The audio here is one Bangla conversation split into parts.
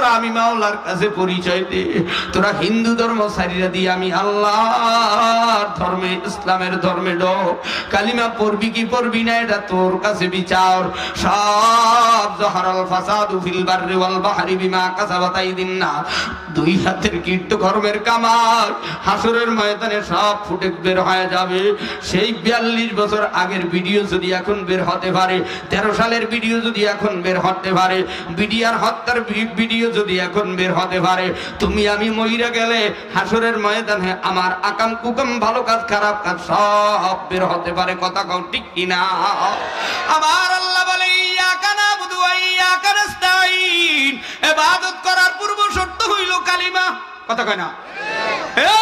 তোরা আমি মাওলার কাছে পরিচয় দে। তোরা হিন্দু ধর্ম ছাড়িয়ে দিয়ে আমি আল্লাহর ধর্মে, ইসলামের ধর্মে ঢোক। কালিমা পড়বি কি পড়বি না এটা তোর কাছে বিচার। সব জহরাল ফাসাদু ফিল বাররি ওয়াল বাহরি বিমা কাসাবাত আইদিন নাস, দুই হাতের কীর্ত কর্মের কামাল হাসরের ময়দানে সব ফুটে বের হয়ে যাবে। সেই 42 বছর আগের ভিডিও যদি এখন বের হতে পারে, 13 সালের ভিডিও যদি এখন বের হতে পারে, বিডিআর হত্যার ভিডিও যদি এখন বের হতে পারে, তুমি আমি মইরা গেলে হাসরের ময়দানে আমার আকাম কুকাম ভালো কাজ খারাপ কাজ সব বের হতে পারে। কথা কও ঠিক কিনা? আমার আল্লাহ বলে ইয়াকা নাবুদু ওয়া ইয়াকা নাস্তাঈন, ইবাদত করার পূর্ব শর্ত হইল কালিমা। কথা কয় না? এ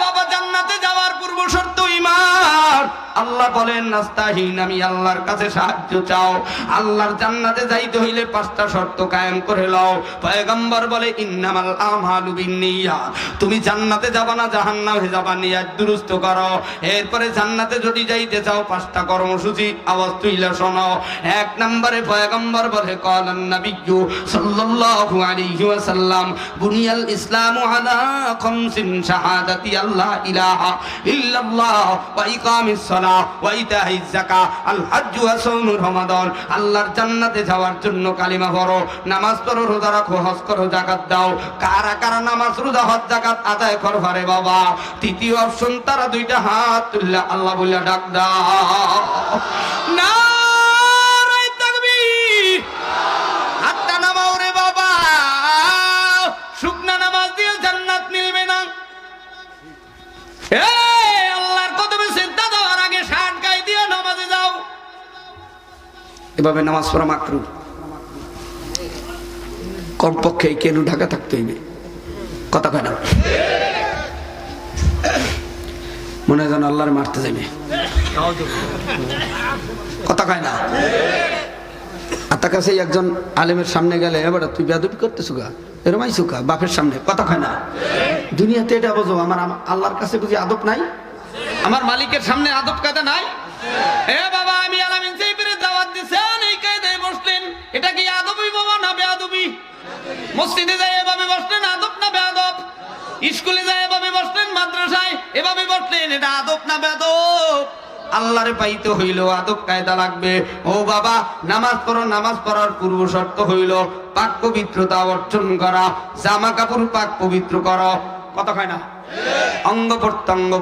বাবা, জান্নাতে যাওয়ার পূর্ব শর্ত ঈমান। আল্লাহ বলেন নাস্তাহিন, আমি আল্লাহর কাছে সাহায্য চাও। আল্লাহর জান্নাতে যাইতে হইলে 5টা শর্ত কায়েম করে লও। পয়গম্বর বলে ইন্নামাল আমালু বিন্নিয়াত, তুমি জান্নাতে যাবা না জাহান্নামে যাবা, নিয়ত দুরুস্ত করো। এরপরে জান্নাতে যদি যাইতে চাও 5টা কর্মসূচি আওয়াজ তুইলা শোনো। 1 নম্বরে পয়গম্বর বলে ক্বালান নাবিয়্যু সাল্লাল্লাহু আলাইহি ওয়াসাল্লাম বুনিয়াল ইসলামু আলা খামসিন শাহাদাতি আল্লাহ ইলাহা ইল্লাল্লাহ ওয়া ইকামিস সালাহ ওয়া ইতাইজ যাকাত আল হজ্জ ওয়া সাওমু রমাদান। আল্লাহর জান্নাতে যাওয়ার জন্য কালিমা পড়ো, নামাজ পড়ো, রোজা রাখো, হজ করো, যাকাত দাও। কারা কারা নামাজ, রোজা, হজ, যাকাত আদায় করো রে বাবা? তৃতীয় অপশন, তারা 2টা হাত তুললে আল্লাহ বলে ডাক দাও। নারে তাকবীর, হাতটা নামাও রে বাবা। শুকনা নামাজ দিয়ে জান্নাত মিলবে না। আল্লাহর কদমে সিজদা দেওয়ার আগে 60 গায়ে দিয়ে নামাজে যাও। এভাবে নামাজ পড়া মাকরুহ। কমপক্ষে কেন ঢাকা থাকতে হইবে। কথা কয় না? মনে হয় যেন আল্লাহর মারতে যাবে। কথা কয় না? আর কাছে একজন আলেমের সামনে গেলে এবার তুই বেয়াদবি করতেছ গা, এরম আইসু কা বাপের সামনে। কথা কয় না? দুনিয়াতে এটা বোঝো, আমার আল্লাহর কাছে বুঝি আদব নাই? আমার মালিকের সামনে আদব কায়দা নাই? এ বাবা, আমি আলামিন সাহেবের দাওয়াত দিছেন, এই কায়দায় বসলেন, এটা কি আদবই বাবা না বেয়াদবি? মসজিদে যায় এভাবে বসলেন, আদব না বেয়াদব? স্কুলে যায় এভাবে বসলেন, মাদ্রাসায় এভাবে বসলেন, এটা আদব না বেয়াদব? আল্লাহরে পাইতে হইল আদব কায়দা লাগবে। ও বাবা, নামাজ পড়ো, নামাজ পড়ার পূর্ব শর্ত হইল পাক পবিত্রতা অর্জন করা। জামা কাপড় পাক পবিত্র করো। কথা কয় না? অঙ্গ প্রত্যঙ্গ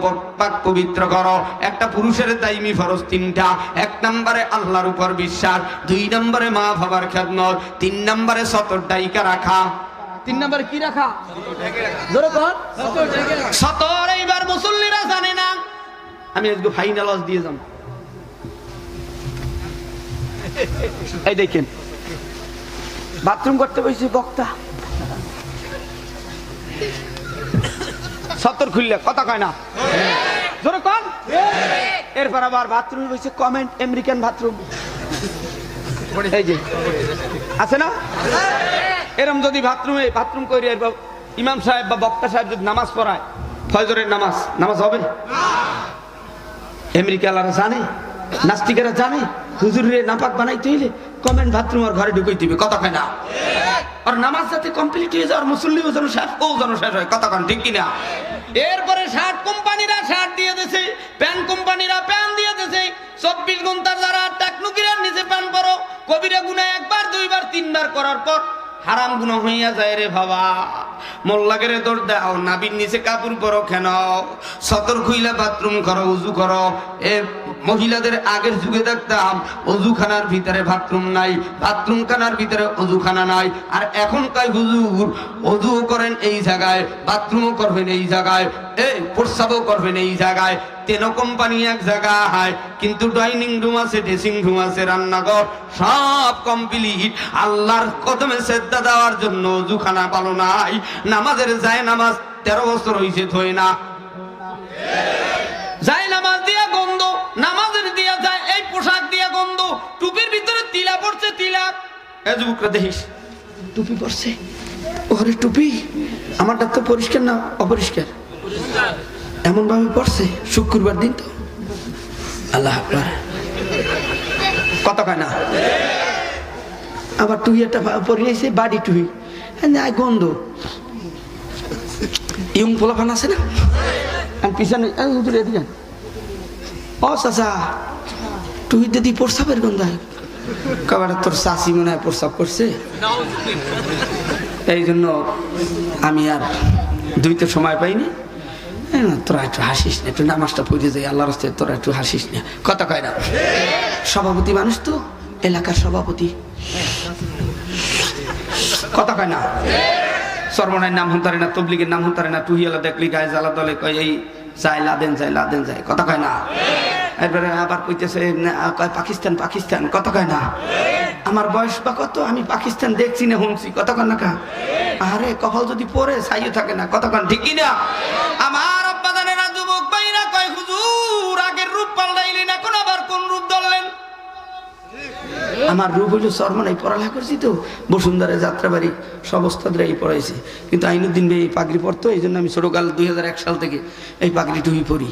পাক পবিত্র করো। একটা পুরুষের দাইমি ফরজ 3টা। 1 নম্বরে আল্লাহর উপর বিশ্বাস, 2 নম্বরে মা বাবার খেদমত, 3 নম্বরে সতর ডাইকা রাখা। 3 নম্বরে কি রাখা? জোরে কর। সতর এইবার মুসল্লিরা জানে না। আমি আজকে ফাইনাল ওয়াজ দিয়ে যাব। এই দেখেন, বাথরুম করতে বসে বক্তা সতর খুললে। কথা কয় না? জোরে কর। এরপর আবার বাথরুমে বসে কমেন্ট, আমেরিকান বাথরুম এই যে আছে না, এরম যদি বাথরুম করে ইমাম সাহেব বা বক্তা সাহেব যদি নামাজ পড়ায়, ফজরের নামাজ হবে না? আমেরিকালারা জানে, নাস্তিকেরা জানে হুজুরে নাপাক বানাইতে হইলে কমেন্ট বাথরুম আর ঘরে ঢুকাই দিবে। কথা কয় না? আর নামাজ যাতে কমপ্লিট হয়ে যায়, আর মুসল্লিও যেন শেষ, ও যেন শেষ হয়। কথা কন ঠিক কিনা? এরপরে শার্ট কোম্পানিরা শার্ট দিয়ে দিয়েছে, প্যান্ট কোম্পানিরা প্যান্ট দিয়ে দিয়েছে। 24 ঘন্টার যারা টাকনুকিরার নিচে প্যান্ট পরো, কবিরা গুনাহ 1 বার 2 বার 3 বার করার পর হারাম গুনাহ হইয়া যায় রে বাবা। মোল্লাকে দৌড় দাও, নাবির নিচে কাপড় পরো কেন? সতর খুইলা বাথরুম করো, উজু করো। এ মহিলাদের আগের যুগে দেখতাম অজুখানার ভিতরে বাথরুম নাই, বাথরুম খানার ভিতরে অজুখানা নাই। আর এখন কয় হুজুর অজু করেন এই জায়গায়, বাথরুমও করবেন এই জায়গায়, প্রস্রাবও করবেন এই জায়গায়। 3 কোম্পানি এক জায়গায়, কিন্তু ডাইনিং রুম আছে, ড্রেসিং রুম আছে, রান্নাঘর সব কমপ্লিট। আল্লাহর কদমে সেজদা দেওয়ার জন্য অজুখানা পালো নাই। নামাজের যায় নামাজ 13 বছর হইছে থই না, যায় নামাজ দিয়া গন্ধ, নামাজের দিয়া যায় এই পোশাক দিয়া গন্ধ, টুপির ভিতরে তিলা পড়ছে, তিলা। এ যুবকরা দেখিস টুপি পড়ছে, ওরে টুপি আমারটা তো পরিষ্কার না অপরিষ্কার, এমন ভাবে পড়ছে। শুক্রবার দিন তো, আল্লাহ আকবার। কথা কয় না? আবার টুই একটা পরিয়েছে, বাড়ি টুই, হ্যাঁ গন্ধ ইয়ং পোলাফান আছে না, আমি পিছনে হুজুর এদিকে ও চাচা তুই দিদি প্রস্রাবের গন্ধ কবার তোর চাষি মনে হয় প্রস্রাব করছে, এই জন্য আমি আর দুইতে সময় পাইনি। তোরা একটু হাসিস না, একটু নামাজটা পড়ে যাই আল্লাহর রাস্তায়, তোরা একটু হাসিস না, কথা কয় না। সভাপতি মানুষ তো, এলাকার সভাপতি, কথা কয় না। সর্বনার নাম হুঁতারে না, তবলিগের নাম হুঁতারে না, টুহিয়ালা দেখলি গায়ে জ্বালা দলে কয় এই যায় লাদেন যায় লাদেন যায়, কথা কয় না। এরপরে আবার কইতেছে কয় পাকিস্তান পাকিস্তান, কথা কয় না। আমার বয়স বা কত, আমি পাকিস্তান দেখছি না শুনছি, কথা কন না কা। আরে কপাল যদি পরে ছাইও থাকে না, কথা কন ঠিক না। আমার আব্বা জানেরা যুবক ভাইরা কয় হুজুর আগের রূপ পাল্টাইলেন না, এখন আবার কোন রূপ ধরলেন। আমার রূপ হইল সরমনাই, পড়ালেখা করছি তো বসুন্ধরা যাত্রাবাড়ি সব ওস্তাদরাই পড়াইছে, কিন্তু আইনুদ্দিন ভাই এই পাগড়ি পরতো, এই জন্য আমি ছোটকাল 2001 সাল থেকে এই পাগড়ি টুই পরি।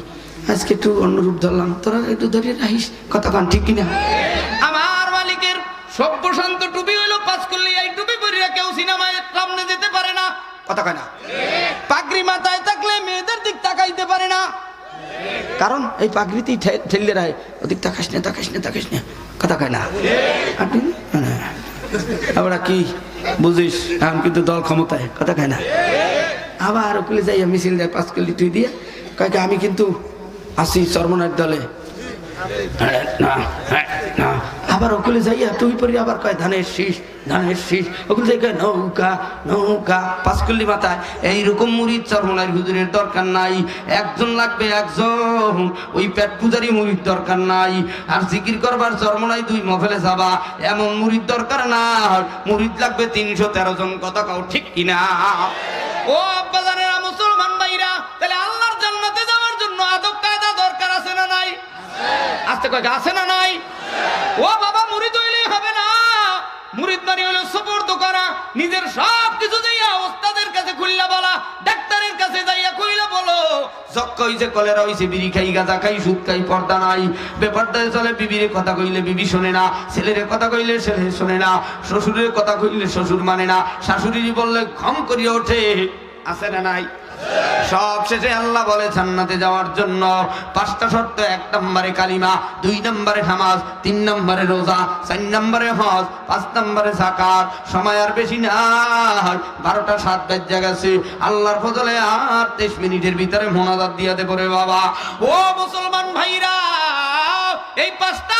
আজকে একটু অন্য রূপ ধরলাম, তোরা একটু ধরিয়ে রাখিস, কথা কন ঠিক কিনা। আমার মালিকের সভ্য শান্ত টুপি হইলো পাঁচকুল্লি, এই টুপি পরিয়া কেউ সিনেমায় সামনে যেতে পারে না, কথা কয় না। পাগড়ি মাথায় থাকলে মেয়েদের দিক তাকাইতে পারে না, কারণ এই পাগড়িতেই ঠেললে রায়, ওদিক তাকাস না তাকাস না তাকাস না, কথা কয় না। আমরা কি বুঝিস, এখন কিন্তু দল ক্ষমতায়, কথা কয় না। আবার ওকুলে যাই মিছিল দেয় পাঁচকুল্লি টুই দিয়ে, কয় আমি কিন্তু আসি চরমনার দলে, আবার ওগুলো যাইয়া তুই পরি আবার কয় ধানের শীষ ধানের শীষ, ওগুলো যাই কয় নৌকা নৌকা। পাঁচকুল্লি মাথায় এইরকম মুরিদ চরমনার হুজুরের দরকার নাই, একজন লাগবে একজন, ওই পেট পূজারি মুরিদ দরকার নাই। আর জিকির করবার চরমনায় 2 মহফিলে যাবা এমন মুরিদ দরকার না, মুরিদ লাগবে 313 জন, কথা কও ঠিক কিনা। ও আব্বা জানেরা মুসলমান ভাইরা, তাহলে আল্লাহর জান্নাতে যাওয়ার জন্য আদব কায়দা দরকার আছে না নাই? আস্তে কয় আছে না নাই? ও বাবা মুরিদ হইলেই হবে না, মুরিদ মানে হলো সুপর্দ করা, নিজের সব কিছু যাইয়া ওস্তাদের কাছে খুললা বলা, ডাক্তারের কাছে যাইয়া কইলা বলো যক্কা হইছে কলেরা হইছে, বিড়ি খাই গাঁজা খাই সুদ খাই, পর্দা নাই, বেপর্দায় চলে, বিবির কথা কইলে বিবি শোনে না, ছেলের কথা কইলে ছেলে শোনে না, শ্বশুরের কথা কইলে শ্বশুর মানে না, শাশুড়ি বললে ঘম করিয়া ওঠে, আছে না নাই? সব শেষে আল্লাহ বলে জান্নাতে যাওয়ার জন্য 5টা শর্ত। 1 নম্বরে কালিমা, 2 নম্বরে নামাজ, 3 নম্বরে রোজা, 4 নম্বরে হজ, 5 নম্বরে যাকাত। সময় আর বেশি না, 12টা 7 বেজে গেছে। আল্লাহর ফজলে আর 23 মিনিটের ভিতরে মোনাজাত দিয়া দেব রে বাবা। ও মুসলমান ভাইরা, এই 5টা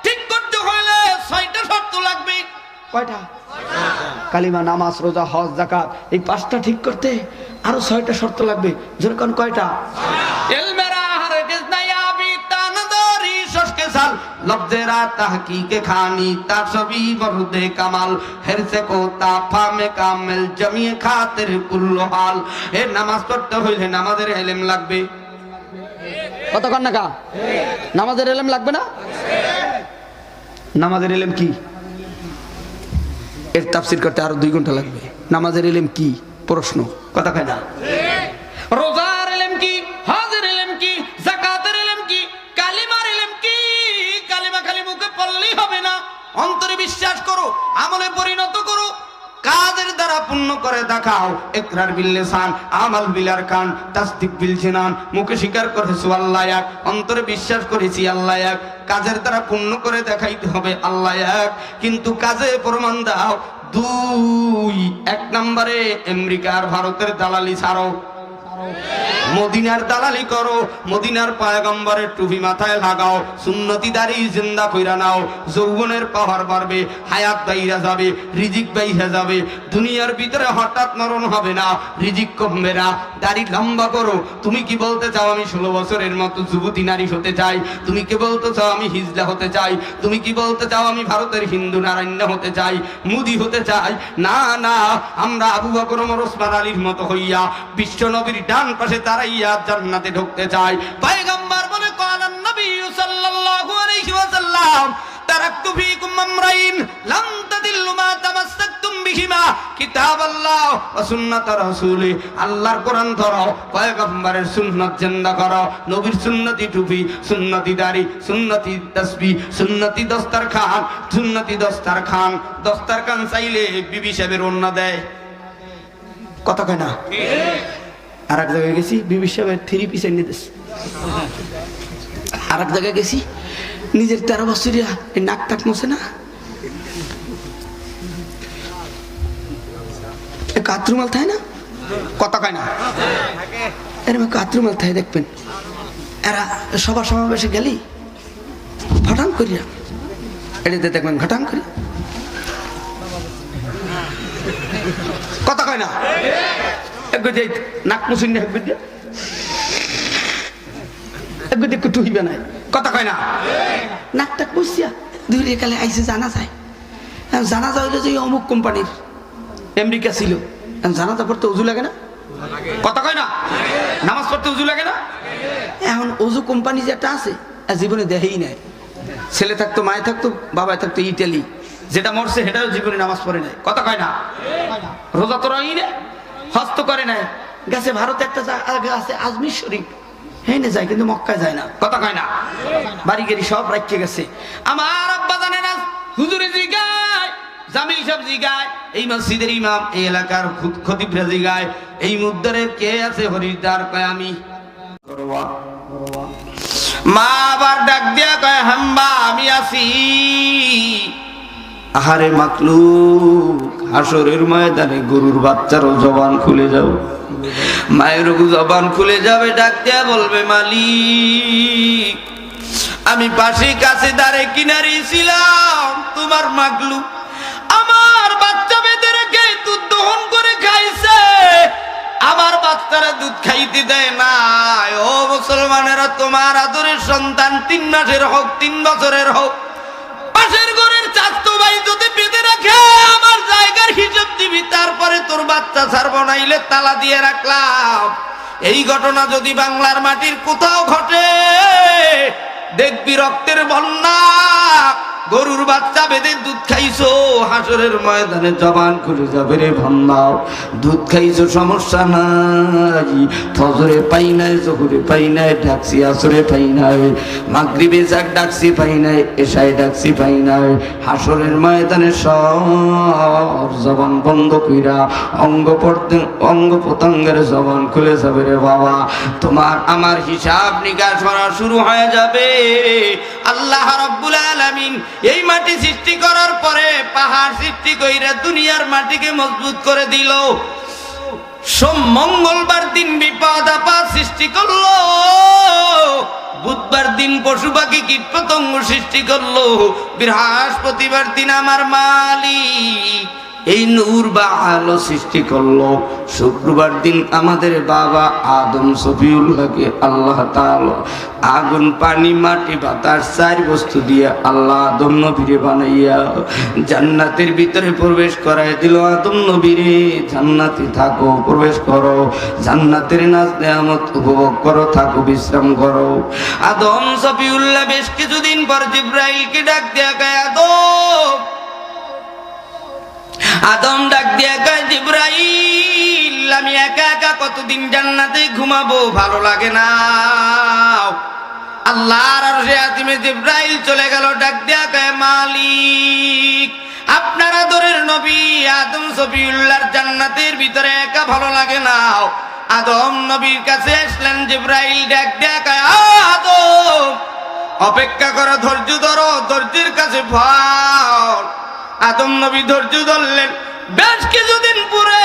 ঠিক করতে হলে 6টা শর্ত লাগবে। কয়টা? কালিমা, নামাজ, রোজা, হজ, যাকাত, এই 5টা ঠিক করতে আরো 6টা শর্ত লাগবে। যেরকম কয়টা? এলমেরা হারগিজ নায়াবি তানদারি শশকে সাল লফজেরা তাহকিকে খানি তাসবি বরদে কামাল হেরসে কো তাফা মে কামেল জমিয়ে খাতির কুল্লু হাল। এ নামাজ পড়তে হইলে নামাজের ইলম লাগবে, কতক্ষণ না কা? নামাজের ইলম লাগবে না? নামাজের ইলম কি? এর তাফসীর করতে আরো 2 ঘন্টা লাগবে। নামাজের ইলম কি? প্রশ্ন, কথা কয় না। রোজার ইলম কি? হজের ইলম কি? যাকাতের ইলম কি? কালিমার ইলম কি? কালিমা খালি মুখে পড়লেই হবে না, অন্তরে বিশ্বাস করো, আমলে পরিণত করো, কাজের দ্বারা পূর্ণ করে দেখাও। ইকরার বিল লিসান, আমাল বিল আরকান, তাসদিক বিল জিনান। মুখে স্বীকার করেছো আল্লাহ এক, অন্তরে বিশ্বাস করেছি আল্লাহ এক, কাজের দ্বারা পূর্ণ করে দেখাইতে হবে আল্লাহ এক, কিন্তু কাজে প্রমাণ দাও। 2 1 নম্বরে আমেরিকা আর ভারতের দালালি ছাড়ো, মদিনার দালালি করো, মদিনার পয়গম্বরের টুপি মাথায় লাগাও, সুন্নতি দাড়ি জিন্দা কইরা নাও, যৌবনের পাওয়ার বাড়বে, হায়াত বাইরা যাবে, রিজিক বাইরা যাবে। দুনিয়ার ভিতরে হঠাৎ মরণ হবে না, রিজিক কমবে না। দাড়ি লম্বা করো। তুমি কি বলতে চাও আমি 16 বছরের মতো যুবতী নারী হতে চাই? তুমি কি বলতে চাও আমি হিজলা হতে চাই? তুমি কি বলতে চাও আমি ভারতের হিন্দু নারায়ণ হতে চাই, মুদি হতে চাই? না না, আমরা আবু বকর ওমর ওসমান আলীর মতো হইয়া বিশ্ব নবীর ডান পাশে দাঁড়াইয়া জান্নাতে ঢুকতে চাই। পয়গম্বর বলে কালান নবী সাল্লাল্লাহু আলাইহি ওয়াসাল্লাম তারাকতু ফীকুম আমরাইন লাম তাদিল্লু মা তামাসসাকতুম বিহিমা কিতাবাল্লাহ ওয়া সুন্নাত রাসূলি। আল্লাহর কোরআন ধরো, পয়গম্বরের সুন্নাত জিন্দা করো, নবীর সুন্নতি টুপি, সুন্নতি দাড়ি, সুন্নতি তাসবিহ, সুন্নতি দস্তারখান, সুন্নতি দস্তারখান। দস্তারখান চাইলে বিবি সাহেবের ওন্না দেয়, কথা কয় না? আর এক জায়গায় গেছি, বিবি সাহেবের 3 পিস এনে দিস। আর এক জায়গায় গেছি, নিজের 13 বছরিয়া এই নাক টাক মোছে না, কাতরুমাল থাকে না, কথা কয় না? এরকম কাতরুমাল থাকে দেখবেন, এরা সবার সমাবেশে গেলি ফটাং করিয়া এটাতে দেখবেন ঘটাং করি, কথা কয় না? নাক মুসিন একটু টুইবে নাই, কথা কয় না? নাক টাক বসিয়া দুই কালে আইসে জানা যায়, জানা যায় হইলো যে অমুক কোম্পানির আমেরিকা ছিল, জানাজা পড়তে উজু লাগে না, কথা কয় না? নামাজ পড়তে উজু লাগে না? এখন অজু কোম্পানি যেটা আছে জীবনে দেখেই নাই, ছেলে থাকতো, মায়ে থাকতো, বাবায় থাকতো ইটালি, যেটা মরছে সেটাও জীবনে নামাজ পড়ে নাই, কথা কয় না? রোজা তো রই না, হস্ত করে নাই, গেছে ভারতে একটা আছে আজমির শরীফ, হ্যাঁ না যায়, কিন্তু মক্কায় যায় না, কথা কয় না? বাড়ি গাড়ি সব রাখিয়ে গেছে। আমার আব্বা জানে না, হুজুরে জিগায়, জামিল সাহেব জিগায়, এই মসজিদের ইমাম, এই এলাকার খতিবরা জিগায়, এই মুদ্দারে কে আছে হরিদ্বার, কয় আমি। মা আবার ডাক দিয়া কয় হাম্বা আমি আছি। আহারে মাকলুক, হাসরের ময়দানে গরুর বাচ্চারও জবান খুলে যাবে, মায়েরও জবান খুলে যাবে, ডাক দিয়া বলবে মালিক আমি পাশে কাছে দাঁড়ে কিনারে ছিলাম, তোমার মাকলুক আমার বাচ্চা বেঁধে রেখে দুধ দহন করে খাইছে, আমার বাচ্চারা দুধ খাইতে দেয় না। ও মুসলমানেরা, তোমার আদরের সন্তান 3 মাসের হোক 3 বছরের হোক, পাশের ঘরের চাচতো ভাই যদি বেঁধে রাখে আমার জায়গার হিসাব দিবি, তারপরে তোর বাচ্চা ছাড়বো, নাইলে তালা দিয়ে রাখলাম। এই ঘটনা যদি বাংলার মাটির কোথাও ঘটে, দেখবি রক্তের বন্যা। গরুর বাচ্চা বেঁধে দুধ খাইছো, হাসরের ময়দানে জবান খুলে যাবে রে ভান্নাও। দুধ খাইছো সমস্যা নাই, ফজরে পাই নাই, জোহরে পাই নাই, ডাকছি আসরে পাই নাই, মাগরিবে যাক ডাকছি পাই নাই, এশায় ডাকছি পাই নাই, হাসরের ময়দানে সব জবান বন্ধ কইরা অঙ্গ প্রত্যঙ্গের জবান খুলে যাবে রে বাবা। তোমার আমার হিসাব নিকাশ করা শুরু হয়ে যাবে। আল্লাহ রাব্বুল আলামিন এই মাটি সৃষ্টি করার পরে পাহাড় সৃষ্টি কইরা দুনিয়ার মাটিকে মজবুত করে দিল। মঙ্গলবার দিন বিপদ আপদ সৃষ্টি করলো, বুধবার দিন পশু পাখি কীট পতঙ্গ সৃষ্টি করলো, বৃহস্পতিবার দিন আমার মালিক এই নূর বা আলো সৃষ্টি করলো, শুক্রবার দিন আমাদের বাবা আদম সফিউল্লাহকে আল্লাহ তাআলা আগুন পানি মাটি বাতাস 4 বস্তু দিয়ে আল্লাহ আদম নবীরে বানাইয়া জান্নাতের ভিতরে প্রবেশ করায় দিল। আদম নবীরে জান্নাতে থাকো, প্রবেশ করো, জান্নাতের নাজ নেয়ামত উপভোগ করো, থাকো, বিশ্রাম করো। আদম সফিউল্লাহ বেশ কিছুদিন পর জিবরাইলকে ডাক দেয়া কয় আদম ডাক দিয়া কয় জিবরাইল আমি একা একা কতদিন জান্নাতে ঘুমাবো, ভালো লাগে না। আল্লাহর আরশে আজিমে জিবরাইল চলে গেল, ডাক দিয়া কয় মালিক আপনার আদরের নবী আদম সফিউল্লাহর জান্নাতের ভিতরে একা ভালো লাগে না। আদম নবীর কাছে আসলেন, জিবরাইল ডাক দিয়া কয় আদম অপেক্ষা করো, ধৈর্য ধরো, ধৈর্যের কাছে ভর। আদম নবী ধৈর্য ধরলেন। বেশ কিছুদিন পরে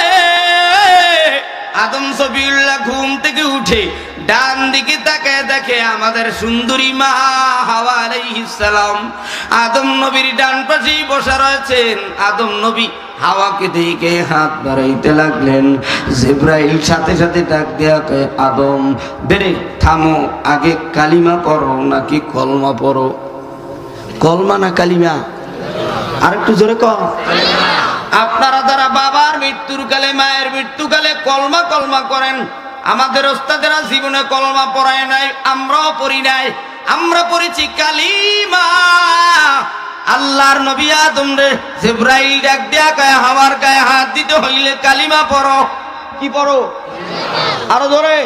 আদম সফিউল্লাহ ঘুম থেকে উঠে ডান দিকে তাকায় দেখে আমাদের সুন্দরী মা হাওয়া আলাইহিস সালাম আদম নবীর ডান পাশেই বসা রয়েছেন। আদম নবী হাওয়াকে দেখে হাত বাড়াইতে লাগলেন। জিবরাইল সাথে সাথে ডাক দেয়া কয় আদম বেরে থামো, আগে কালিমা পড়ো নাকি কলমা পড়ো? কলমা না কালিমা? আর একটু জোরে কর। আপনারা যারা বাবার মৃত্যুর কালে মায়ের মৃত্যুকালে কলমা কলমা করেন, আমাদের ওস্তাদেরা জীবনে কলমা পড়ায় নাই, আমরাও পড়ি নাই, আমরা পড়েছি কালিমা। আল্লাহর নবী আদম রে জিবরাইল ডাক দেয়া কয় হাওয়ার গায়ে হাত দিতে হইলে কালিমা পড়ো। কি পড়ো? আরো জোরে।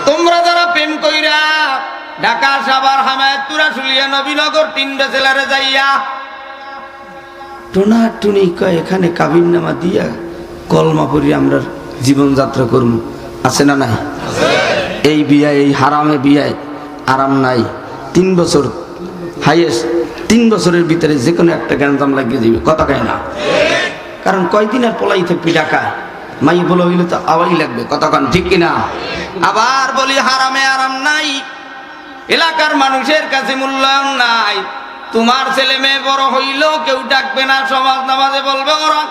তোমরা যারা প্রেম কইরা ঢাকা সাভার হামায়াতুরা শুলিয়া নবীনগর 3 বেচেলারে যাইয়া টোনা টুনি কয় এখানে কাবিন নামা দিয়া কলমা পড়ি আমরা জীবনযাত্রা করব, আছে না নাই? এই বিয়ায়, এই হারামে বিয়ায় আরাম নাই। 3 বছর হাইয়েস্ট, 3 বছরের ভিতরে যে কোনো একটা গ্যাঞ্জাম লাগিয়ে যাবে, কথা কয় না? কারণ কয়দিন আর পলাই থাকবি ঢাকায়, মাই বলে হইলে তো আওয়াই লাগবে, কথা কন ঠিক কিনা? আবার বলি হারামে আরাম নাই, এলাকার মানুষের কাছে মূল্যায়ন নাই। তোমার ছেলে মেয়ে বড় হইলেও কেউ ডাকবে না, সমাজ নামাজে বলবে ওরা।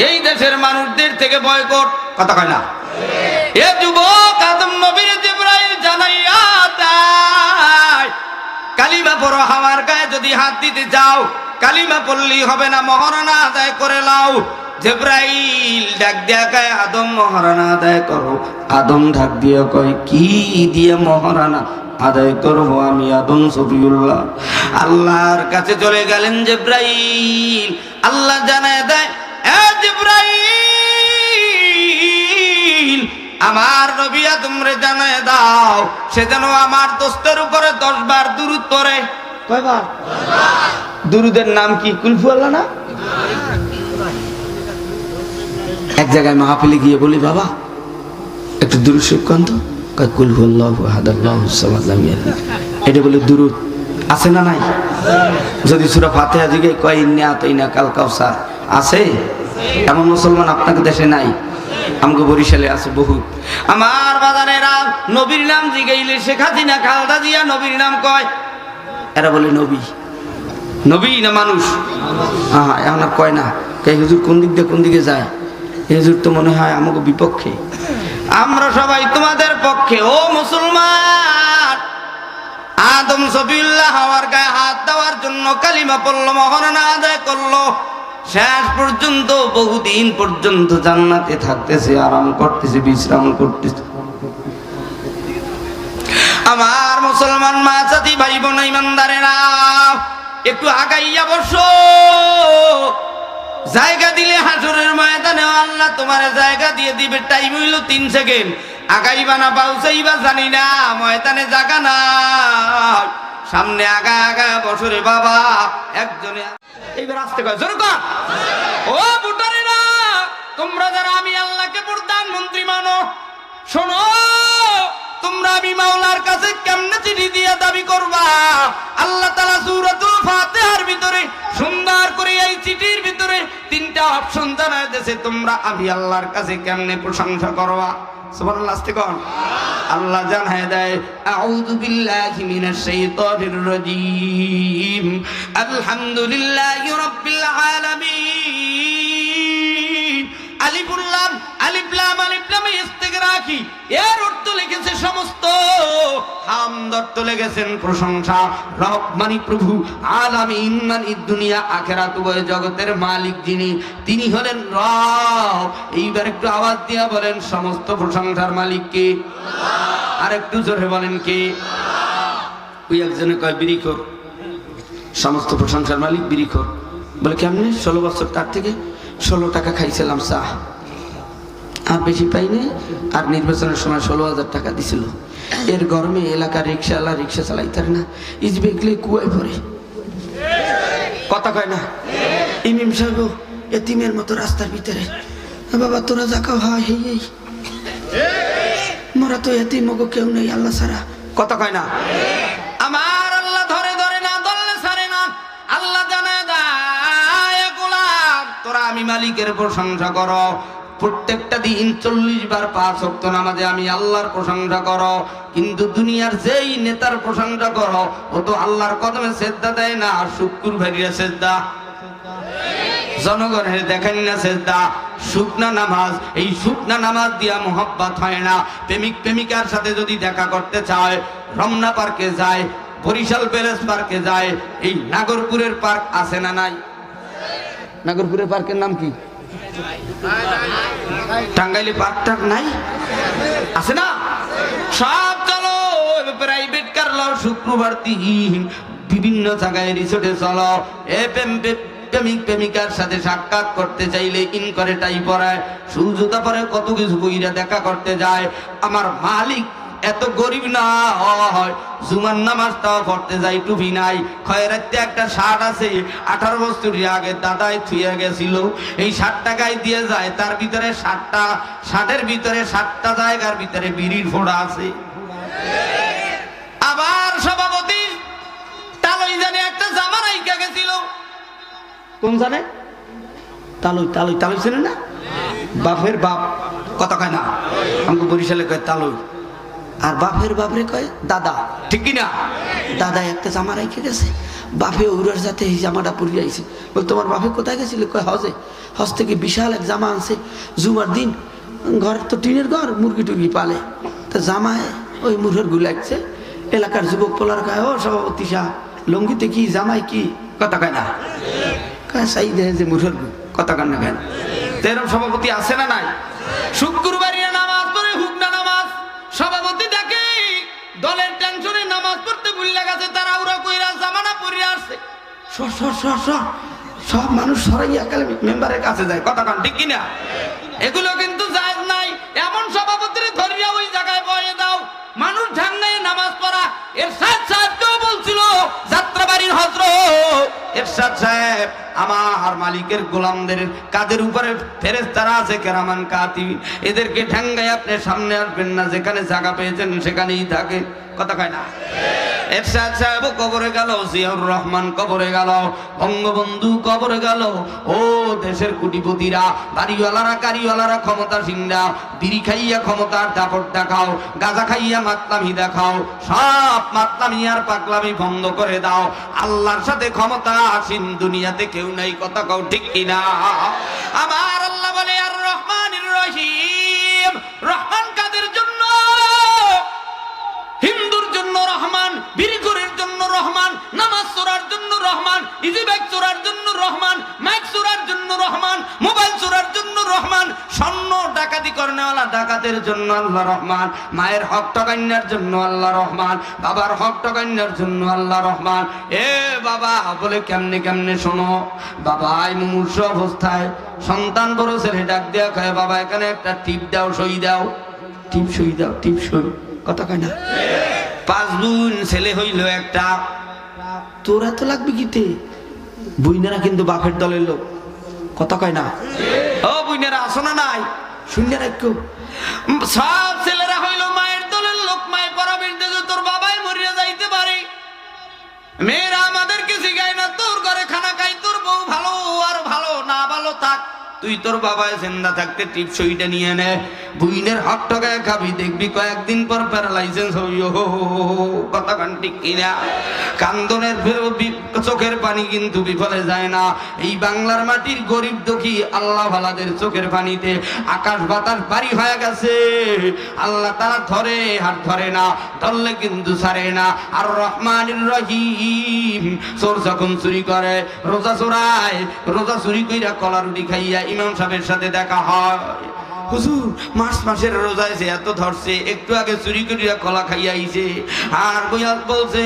এই দেশের মানুষদের থেকে বয়কট, কথা কয় না? এ যুবক, আদম নবীর জিবরাইল জানাইয়া দেয়, কালিমা পড়ো, আমার গায়ে যদি হাত দিতে চাও কালিমা পড়লেই হবে না, মহারানা আদায় করে লাও। জিবরাইল ডাক দিয়া কয়, আদম মহারানা আদায় করো। আদম ডাক দিয়া কয়, কি দিয়ে মহারানা আদায় করবো? আমি আদম সফিউল্লাহ। আল্লাহর কাছে চলে গেলেন জিবরাইল। আল্লাহ জানায় দেয়, এ জিবরাইল, আমার নবী আদমরে জানায় দাও, সে যেন আমার দোস্তের উপরে 10 বার দুরূদ পড়ে। কয়বার? দুরূদের নাম কি? কুলফু আল্লাহ না? এক জায়গায় মাহফিলে গিয়ে বলি, বাবা একটু দুরূদ শরীফ কোন তো? কয় কুলহু আল্লাহু আহাদ আল্লাহুস সামাদ লাম ইয়ালিদ। এটা বলে দুরূদ, আছে না নাই? যদি সূরা ফাতিহা জিগে কয় ইন্না আতাইনা কাল কাউসার, আছে? এমন মুসলমান আপনাকে দেশে নাই, আমগো বরিশালে আছে বহুত। আমার বাজারেরা নবীর নাম জিগাইলে শেখ হাসিনা, খালেদা জিয়া নবীর নাম কয়, এরা বলে নবী। নবী না মানুষ? হ্যাঁ, এখন আর কয় না। কে হুজুর কোন দিক দিয়ে কোন দিকে যায়? হুজুর তো মনে হয় আমাকে বিপক্ষে। আমরা সবাই তোমাদের পক্ষে। ও মুসলমান, আদম সফিউল্লাহ হওয়ার গায়ে হাত দেওয়ার জন্য কালিমা পড়লো, মহারানা আদায় করলো, শেষ পর্যন্ত বহুদিন পর্যন্ত জান্নাতে থাকতেছে, আরাম করতেছে, বিশ্রাম করতেছে। আমার মুসলমান মা জাতি ভাই বোন ইমানদারেরা, একটু আগাইয়া বসো। জায়গা দিলে হাসরের ময়দানে আল্লাহ তোমার জায়গা দিয়ে দিবে। টাইম হইল 3 সেকেন্ড। আগাইবা না পাউসাইবা জানি না, ময়দানে জায়গা না, সামনে আগা আগা বসরে বাবা একজনে। এইবার আসতে কয়, জোরে কর। ও ভোটারেরা, তোমরা যারা আমি আল্লাহকে প্রধানমন্ত্রী মানো, শোনো, তোমরা আমি মাওলার কাছে কেমনে চিঠি দিয়ে দাবি করবা? আল্লাহ তাআলা সূরাতুল ফাতিহার ভিতরে সুন্দর করে এই চিঠির ভিতরে 3টা অপশন জানায় দিয়েছে, তোমরা আমি আল্লাহর কাছে কেমনে প্রশংসা করবা। সুবহানাল্লাহ, আস্তে কোন। আল্লাহ জানায় দেয়, আউযু বিল্লাহি মিনাশ শাইতানির রাজীম, আলহামদুলিল্লাহি রাব্বিল আলামিন। আলিফুল লাম, আলিফ লাম, আলিফ লাম ইস্তিগরাকি, এর অর্থ লিখেছে সমস্ত, হামদ অর্থ লিখেছেন প্রশংসা। রব মানে প্রভু, আলামিন মানে দুনিয়া আখিরাত উভয় জগতের মালিক যিনি, তিনি হলেন রব। এইবার একটু আওয়াজ দিয়া বলেন, সমস্ত প্রশংসার মালিক কে? আল্লাহ। আর একটু জোরে বলেন কে? আল্লাহ। ওই একজনে কয় বিড়িখোর, সমস্ত প্রশংসার মালিক বিড়িখোর। বলে কেমনে? 16 বছর তার থেকে 16 টাকা খাইছিলাম চা, আর বেশি পাইনি। আর নির্বাচনের সময় 16,000 টাকা দিছিল। এর গরমে এলাকার রিক্সাওয়ালা রিক্সা চালাইতার না, ইজবেগলে কুয়ায় পড়ে, কথা কয় না? ইমাম সাহেব এতিমের মতো রাস্তার ভিতরে, বাবা তোরা যাকাও, হয় এই মোরা তো এতিম, মগো কেউ নেই আল্লাহ ছাড়া, কথা কয় না? আমার আল্লাহ ধরে ধরে না, ধরলে ছাড়ে না। আল্লাহ জানায় দেয়, গোলাম তোরা আমি মালিকের প্রশংসা করো। প্রত্যেকটা দিন 40 বার 5 ওয়াক্ত নামাজে আমি আল্লাহর প্রশংসা করো। কিন্তু দুনিয়ার যেই নেতার প্রশংসা করো, ও তো আল্লাহর কদমে সেজদা দেয় না, আর শুক্রবারিয়া সেজদা, জনগণের দেখেন না সেজদা। শুকনা নামাজ, এই শুকনা নামাজ দিয়া মোহাব্বত হয় না। প্রেমিক প্রেমিকার সাথে যদি দেখা করতে চায়, রমনা পার্কে যায়, বরিশাল প্যালেস পার্কে যায়, এই নাগরপুরের পার্ক আছে না নাই? নাগরপুরের পার্কের নাম কি? টাঙ্গাইলে পার্কটা নাই? আছে না? সব চলো প্রাইভেট কার লও, শুক্রবার দিন বিভিন্ন জায়গায় রিসোর্টে চলো। প্রেমিক প্রেমিকার সাথে সাক্ষাৎ করতে চাইলে ইন করে টাই পরায়, সুজুতা পরে কত কিছু বইরা দেখা করতে যায়। আমার মালিক এত গরিব না হয় জুমার নামাজটাও পড়তে যাই, টুপি নাই, খয়রাতে একটা শার্ট আছে 18 বছর আগে দাদাই থুয়ে গেছিল, এই 60 টাকায় দিয়ে যায়, তার ভিতরে 60টা শার্টের ভিতরে 60টা জায়গার ভিতরে বিড়ির ফোড়া আছে। আবার সভাপতি তালই জানে একটা জামা রাইখা গেছিল, কোন জানে তালই তালই তালই ছিল না, বাপের বাপ কথা কয় না, আমাকে বরিশালে কয় তালই, আর বাপের বাপরে কয় দাদা, ঠিক কিনা? দাদা একটা জামা রাইখে গেছে, বাপে উড়ার যাতে এই জামাটা পরে আইছে। বল তোমার বাপে কোথায় গেছিল? কয় হজে, হজ থেকে বিশাল এক জামা আনছে, জুমার দিন ঘর তো টিনের ঘর, মুরগি টুরগি পালে, তা জামায় ওই মুরগের গুলাচ্ছে। এলাকার যুবক পোলার কয় ও সভাপতি সাহ লঙ্গিতে কি জামাই কি? কথা কয় না, কয় সাই দেয় যে মুরগের কথা কান না কেন? এরকম সভাপতি আছে না নাই? শুক্রবারিয়া নামাজ পড়ে হুকনা নামাজ, সভাপতি দেখে দলের টেনশনে নামাজ পড়তে ভুলে গেছে, তারা ওরা কইরা জামানা পরিয়ে আসছে, সব মানুষ সরাইয়া কালে মেম্বারের কাছে যায়, কথা কান ঠিক কিনা? এগুলো কিন্তু জায়েজ নাই। এমন সভাপতির ধরিয়া ওই জায়গায় বয়ে দাও, মানুষ ঢাঙ্গায় নামাজ পড়া। এরশাদ সাহেবকেও বলছিল যাত্রাবাড়ির হযরত এরশাদ সাহেব, আমার মালিকের গোলামদের কাদের উপরে ফেরেশতারা আছে কেরামান কাতিব, এদেরকে ঢাঙ্গায় আপনি সামনে আসবেন না, যেখানে জায়গা পেয়েছেন সেখানেই থাকে, কথা কয় না? এরশাদ সাহেব কবরে গেল, জিয়াউর রহমান কবরে গেল, বঙ্গবন্ধু কবরে গেল। ও দেশের কোটিপতিরা, বাড়িওয়ালারা, গাড়িওয়ালারা, ক্ষমতাসীনরা, বিড়ি খাইয়া ক্ষমতার দাপট দেখাও, গাঁজা খাইয়া মাতলামি দেখাও, সব মাতলামি আর পাগলামি বন্ধ করে দাও। আল্লাহর সাথে ক্ষমতা আসীন দুনিয়াতে কেউ নাই, কথা কও ঠিক কিনা? আমার আল্লাহ বলে আর রহমানির রহিম। রহমান কাদের জন্য? হিন্দুর জন্য রহমান, বিড়িখোরের জন্য রহমান, নামাজ চোরার জন্য রহমান, ইজি বাইক চোরার জন্য রহমান, মাইক চোরার জন্য রহমান, মোবাইল চোরার জন্য রহমান, স্বর্ণ ডাকাতি করনেওয়ালা ডাকাতের জন্য আল্লাহ রহমান, মায়ের হক ঠকাইনার জন্য আল্লাহ রহমান, বাবার হক ঠকাইনার জন্য আল্লাহ রহমান। এ বাবা বলে কেমনে কেমনে শোনো, বাবা আই মুমূর্ষ অবস্থায় সন্তান বড় ছেলে ডাক দেওয়া খায়, বাবা এখানে একটা টিপ দাও, সই দাও, টিপ সই দাও, টিপ সই, কথা কয় না? 5 বোন, ছেলে হইল একটা, তোরা তো লাগবে কিতে? বুইনারা কিন্তু বাপের দলের লোক, কথা কয় না? ও বুইনারা আসো না নাই? শূন্য রাখো, সব ছেলেরা হইল মায়ের দলের লোক। মায়ের পরামর্শ দিতে তোর বাবাই মরিয়া যাইতে পারে, মেয়েরা আমাদেরকে শিখায় না, তোর ঘরে খানা খাই, তোর বউ ভালো আর ভালো না ভালো থাক, তুই তোর বাবায় জিন্দা থাকতে টিপ সইটা নিয়ে নে, বুইনের হক টকায় খাবি, দেখবি কয়েকদিন পর প্যারালাইসিস হইও, কথা কান ঠিক কিনা? কান্দনের চোখের পানি কিন্তু বিফলে যায় না। এই বাংলার মাটির গরিব দুঃখী আল্লাহ ভালাদের চোখের পানিতে আকাশ বাতাস বাড়ি হয়ে গেছে। আল্লাহ তারা ধরে আর ধরে না, ধরলে কিন্তু ছাড়ে না। আর রহমানির রহিম, চোর যখন চুরি করে, রোজা চোরায়, রোজা চুরি কইরা কলা রুটি খাইয়া ইমাম সাহেবের সাথে দেখা হয়, হুজুর মাস মাসের রোজায় যে এত ধরছে, একটু আগে চুরি করিয়া কলা খাইয়া আইছে, আর বইয়া বলছে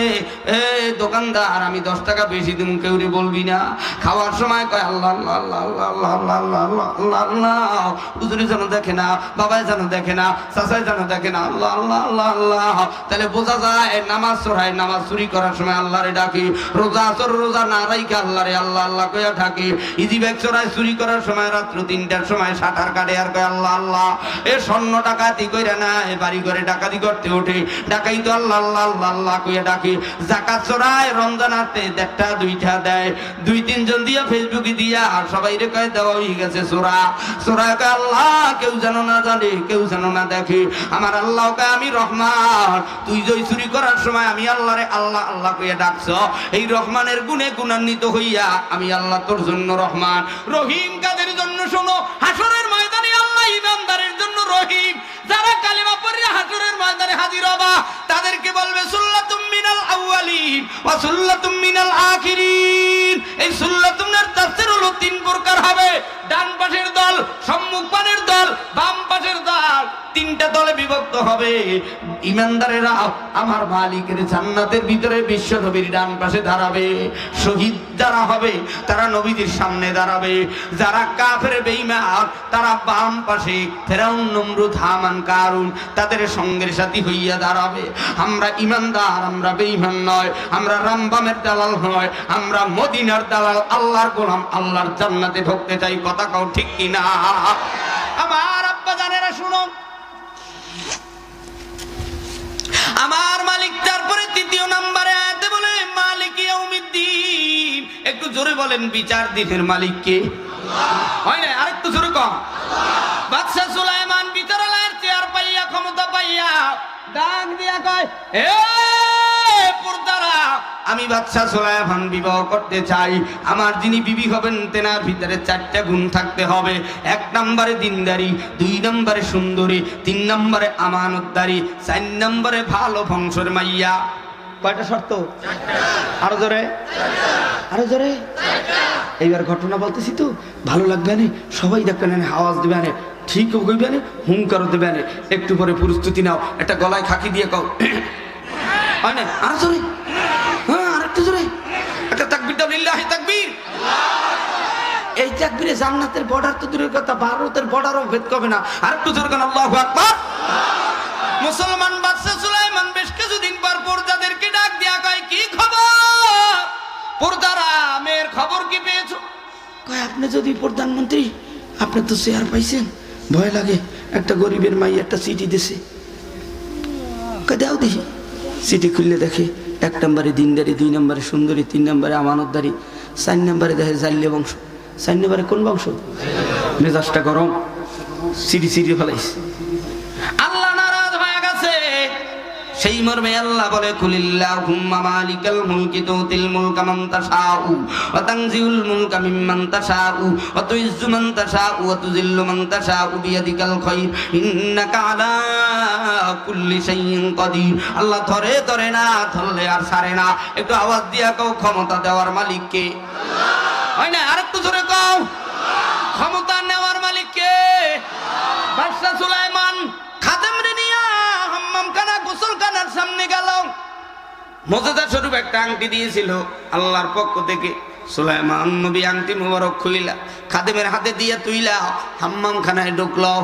এ দোকানদার আমি 10 টাকা বেশি দিন, কেউরে বলবি না। খাওয়ার সময় কয় আল্লাহ আল্লাহ আল্লাহ আল্লাহ আল্লাহ আল্লাহ আল্লাহ আল্লাহ আল্লাহ, হুজুরে যেন দেখে না, বাবাই যেন দেখে না, চাচাই যেন দেখে না, আল্লাহ আল্লাহ আল্লাহ আল্লাহ। তাহলে বোঝা যায় নামাজ চোরাই, নামাজ চুরি করার সময় আল্লাহরে ডাকি, রোজা চোর রোজা না রাইখা আল্লাহরে আল্লাহ আল্লাহ কইয়া থাকি, ইজি ব্যাগ চোরাই চুরি করার সময় রাত্র 3টার সময় সাঁতার কাটে আর কয় আল্লাহ আল্লাহ। এ স্বর্ণ ডাকাতি কইরা না, এ বাড়ি ঘরে ডাকাতি করতে ওঠে, ডাকাই তো আল্লাহ আল্লাহ আল্লাহ আল্লাহ কইয়া ডাকি। যাকাত চোরায় রমজান আসতে 1টা 2টা দেয়, 2-3 জন দিয়া ফেসবুকে দিয়া আর সবাই রে কয় দেওয়া হয়ে গেছে চোরা। চোরা কয় আল্লাহ কেউ যেন না জানে, কেউ যেন না দেখে। আমার আল্লাহ কয় আমি রহমান, তুই যে চুরি করার সময় আমি আল্লাহরে আল্লাহ আল্লাহ কইয়া ডাকছ, এই রহমানের গুণে গুণান্বিত হইয়া আমি আল্লাহ তোর জন্য রহমান। রহিম কাদের জন্য শোনো, হাসরের ময়দানে আল্লাহ ইমানদারের জন্য রহিম। যারা কালিমা পড়ে হাসরের ময়দানে হাজির হবা, তাদেরকে বলবে সুল্লাতুম মিনাল আউয়ালিন ওয়া সুল্লাতুম মিনাল আখিরিন। এই সুল্লাতুমের তাফসীর হলো 3 প্রকার হবে, ডান পাশের দল, সম্মুখ পানের দল, বাম পাশের দল। তিনটা দলে বিভক্ত হবে। ইমানদারেরা আমার মালিকের জান্নাতের ভিতরে বিশ্ব নবীর ডান পাশে দাঁড়াবে। শহীদ যারা হবে তারা নবীদের সামনে দাঁড়াবে। যারা কাফের বেঈমান তারা বাম পাশে ফেরাউন, নমরুদ, হামান, কারুন তাদের সঙ্গের সাথী হইয়া দাঁড়াবে। আমরা ইমানদার, আমরা বেঈমান নয়, আমরা রামবামের দালাল নয়, আমরা মদিনার দালাল, আল্লাহর গোলাম, আল্লাহর জান্নাতে ঢুকতে চাই। কথা কও ঠিক কিনা? আমার আব্বা জানেরা শুনো, আমার মালিক তারপরে তৃতীয় নম্বরে আয়াতে বলে মালিক ইয়াউমিদ্দিন। একটু জোরে বলেন, বিচার দিনের মালিক কে? হয় না, আরেকটু জোরে কম। বাদশা সুলাইমান বিচারালয়ের চেয়ার পাইয়া, ক্ষমতা পাইয়া ডাক দিয়া কয়, এ পর্দারা, আমি বাদশা সুলাইমান বিবাহ করতে চাই। আমার যিনি বিবি হবেন তেনার ভিতরে চারটা গুণ থাকতে হবে। এক নম্বরে দিনদারি, দুই নম্বরে সুন্দরী, তিন নম্বরে আমানতদারি, চার নম্বরে ভালো বংশের মাইয়া। কয়টা শর্ত? আরো জোরে, আরো জোরে। এইবার ঘটনা বলতেছি তো, ভালো লাগবে না, সবাই দেখবেন, আওয়াজ দেবে না, ঠিক কইবে না, হুঙ্কার দেবে না। একটু পরে প্রস্তুতি নাও, একটা গলায় খাকি দিয়ে কও, হয় না? আরো জোরে, হ্যাঁ আরেকটু জোরে, একটা তাকবীর দাও, লিল্লাহি তাকবীর। এই তাকবীরে জান্নাতের বর্ডার তো দূরের কথা, ভারতের বর্ডারও ভেদ করবে না। আরেকটু জোরে কেন? আল্লাহু আকবার। মুসলমান বাদশা সুলাইমান বেশ কিছুদিন পর পর্দাদেরকে ডাক দিয়া কয়, কি খবর পর্দারা, মেয়ের খবর কি পেয়েছো? কয়, আপনি যদি প্রধানমন্ত্রী, আপনি তো চেয়ার পাইছেন, ভয় লাগে, একটা গরিবের মাই একটা চিঠি দিছে। কয়, দাও দেখি। চিঠি খুললে দেখে এক নম্বরে দিনদারি, দুই নম্বরে সুন্দরী, তিন নম্বরে আমানতদারি, চার নম্বরে দেখে জাল্লে বংশ। চার নম্বরে কোন বংশ? মেজাজটা গরম, চিঠি চিঠি ফেলাইছে। আল্লাহ নারাজ হয়ে গেছে। সেই মর্মে আল্লাহ বলে, কুলিল্লাহুম্মা মালিকাল মুলকি তুতিল মুলকা মান তাশাউ ওয়া তানজিউল মুলকা মিম্মান তাশাউ ওয়া তুইজ্জু মান তাশাউ ওয়া তুযিল্লু মান তাশাউ বিয়াদিকাল খায়র ইন্নাকা আলা কুল্লি শাইইন কাদির। আল্লাহ ধরে ধরে না, ধরলে আর ছাড়ে না। একটু আওয়াজ দিয়া কও, ক্ষমতা দেওয়ার মালিক কে? হয় না, আরেকটু জোরে কও, ক্ষমতা নেওয়ার মালিক কে? বাদশা সুলাইমান খাদেমরে নিয়া হাম্মামখানা, গোসলখানার সামনে গেল। মুজিজা স্বরূপ একটা আংটি দিয়েছিল আল্লাহর পক্ষ থেকে। সুলাইমান নবী আংটি মুবারক খুইলা খাদেমের হাতে দিয়ে তুইলা হাম্মামখানায় ঢুকলো।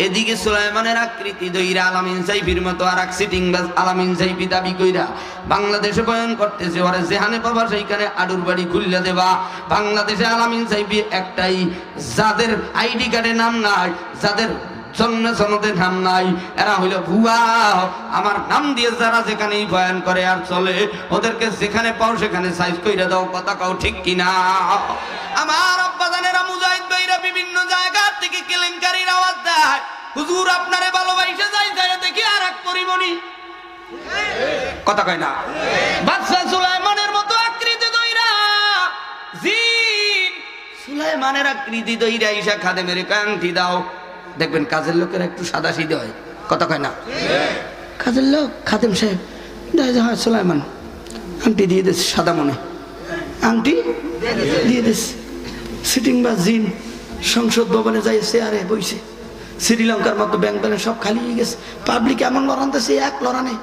এদিকে সুলাইমানের আকৃতি দইরা আলামিন সাইফির মতো আর এক সিটিং বাস আলামিন সাইফি দাবি কইরা বাংলাদেশে বয়ান করতেছে, ওরে যেখানে পাবা সেইখানে আডুর বাড়ি খুললে দেবা। বাংলাদেশে আলামিন সাইফি একটাই, যাদের আইডি কার্ডে নাম নাই, যাদের জন্ম সনদের নাম নাই, এরা হইল ভুয়া। আমার নাম দিয়ে যারা যেখানেই বয়ান করে আর চলে, ওদেরকে যেখানে পাও সেখানে সাইজ কইরা দাও। কথা কও ঠিক কিনা? আমার আব্বাজানেরা, মুজাহিদ ভাইরা বিভিন্ন জায়গা থেকে কেলেঙ্কারির আওয়াজ দেয়, হুজুর আপনারে ভালোবাসে যাই, যাই দেখি আর এক পরিমণি। কথা কয় না? বাদশা সুলাইমানের মতো আকৃতি দইরা, জিন সুলাইমানের আকৃতি দইরা ঈশা খাদেমের কাংটি দাও। দেখবেন কাজের লোকেরা একটু সাদা সিধে হয়। কথা কয় না? কাজের লোক খাদেম সাহেব, হয় সুলাইমান আংটি দিয়ে দিস, সাদা মনে আংটি দিয়ে দিস। সিটিং বা জিন সংসদ ভবনে যাই চেয়ারে বইছে, শ্রীলঙ্কার মতো ব্যাংক ব্যালেন্স সব খালি হয়ে গেছে। পাবলিক এমন লড়ানতেছে, এক লড়ানে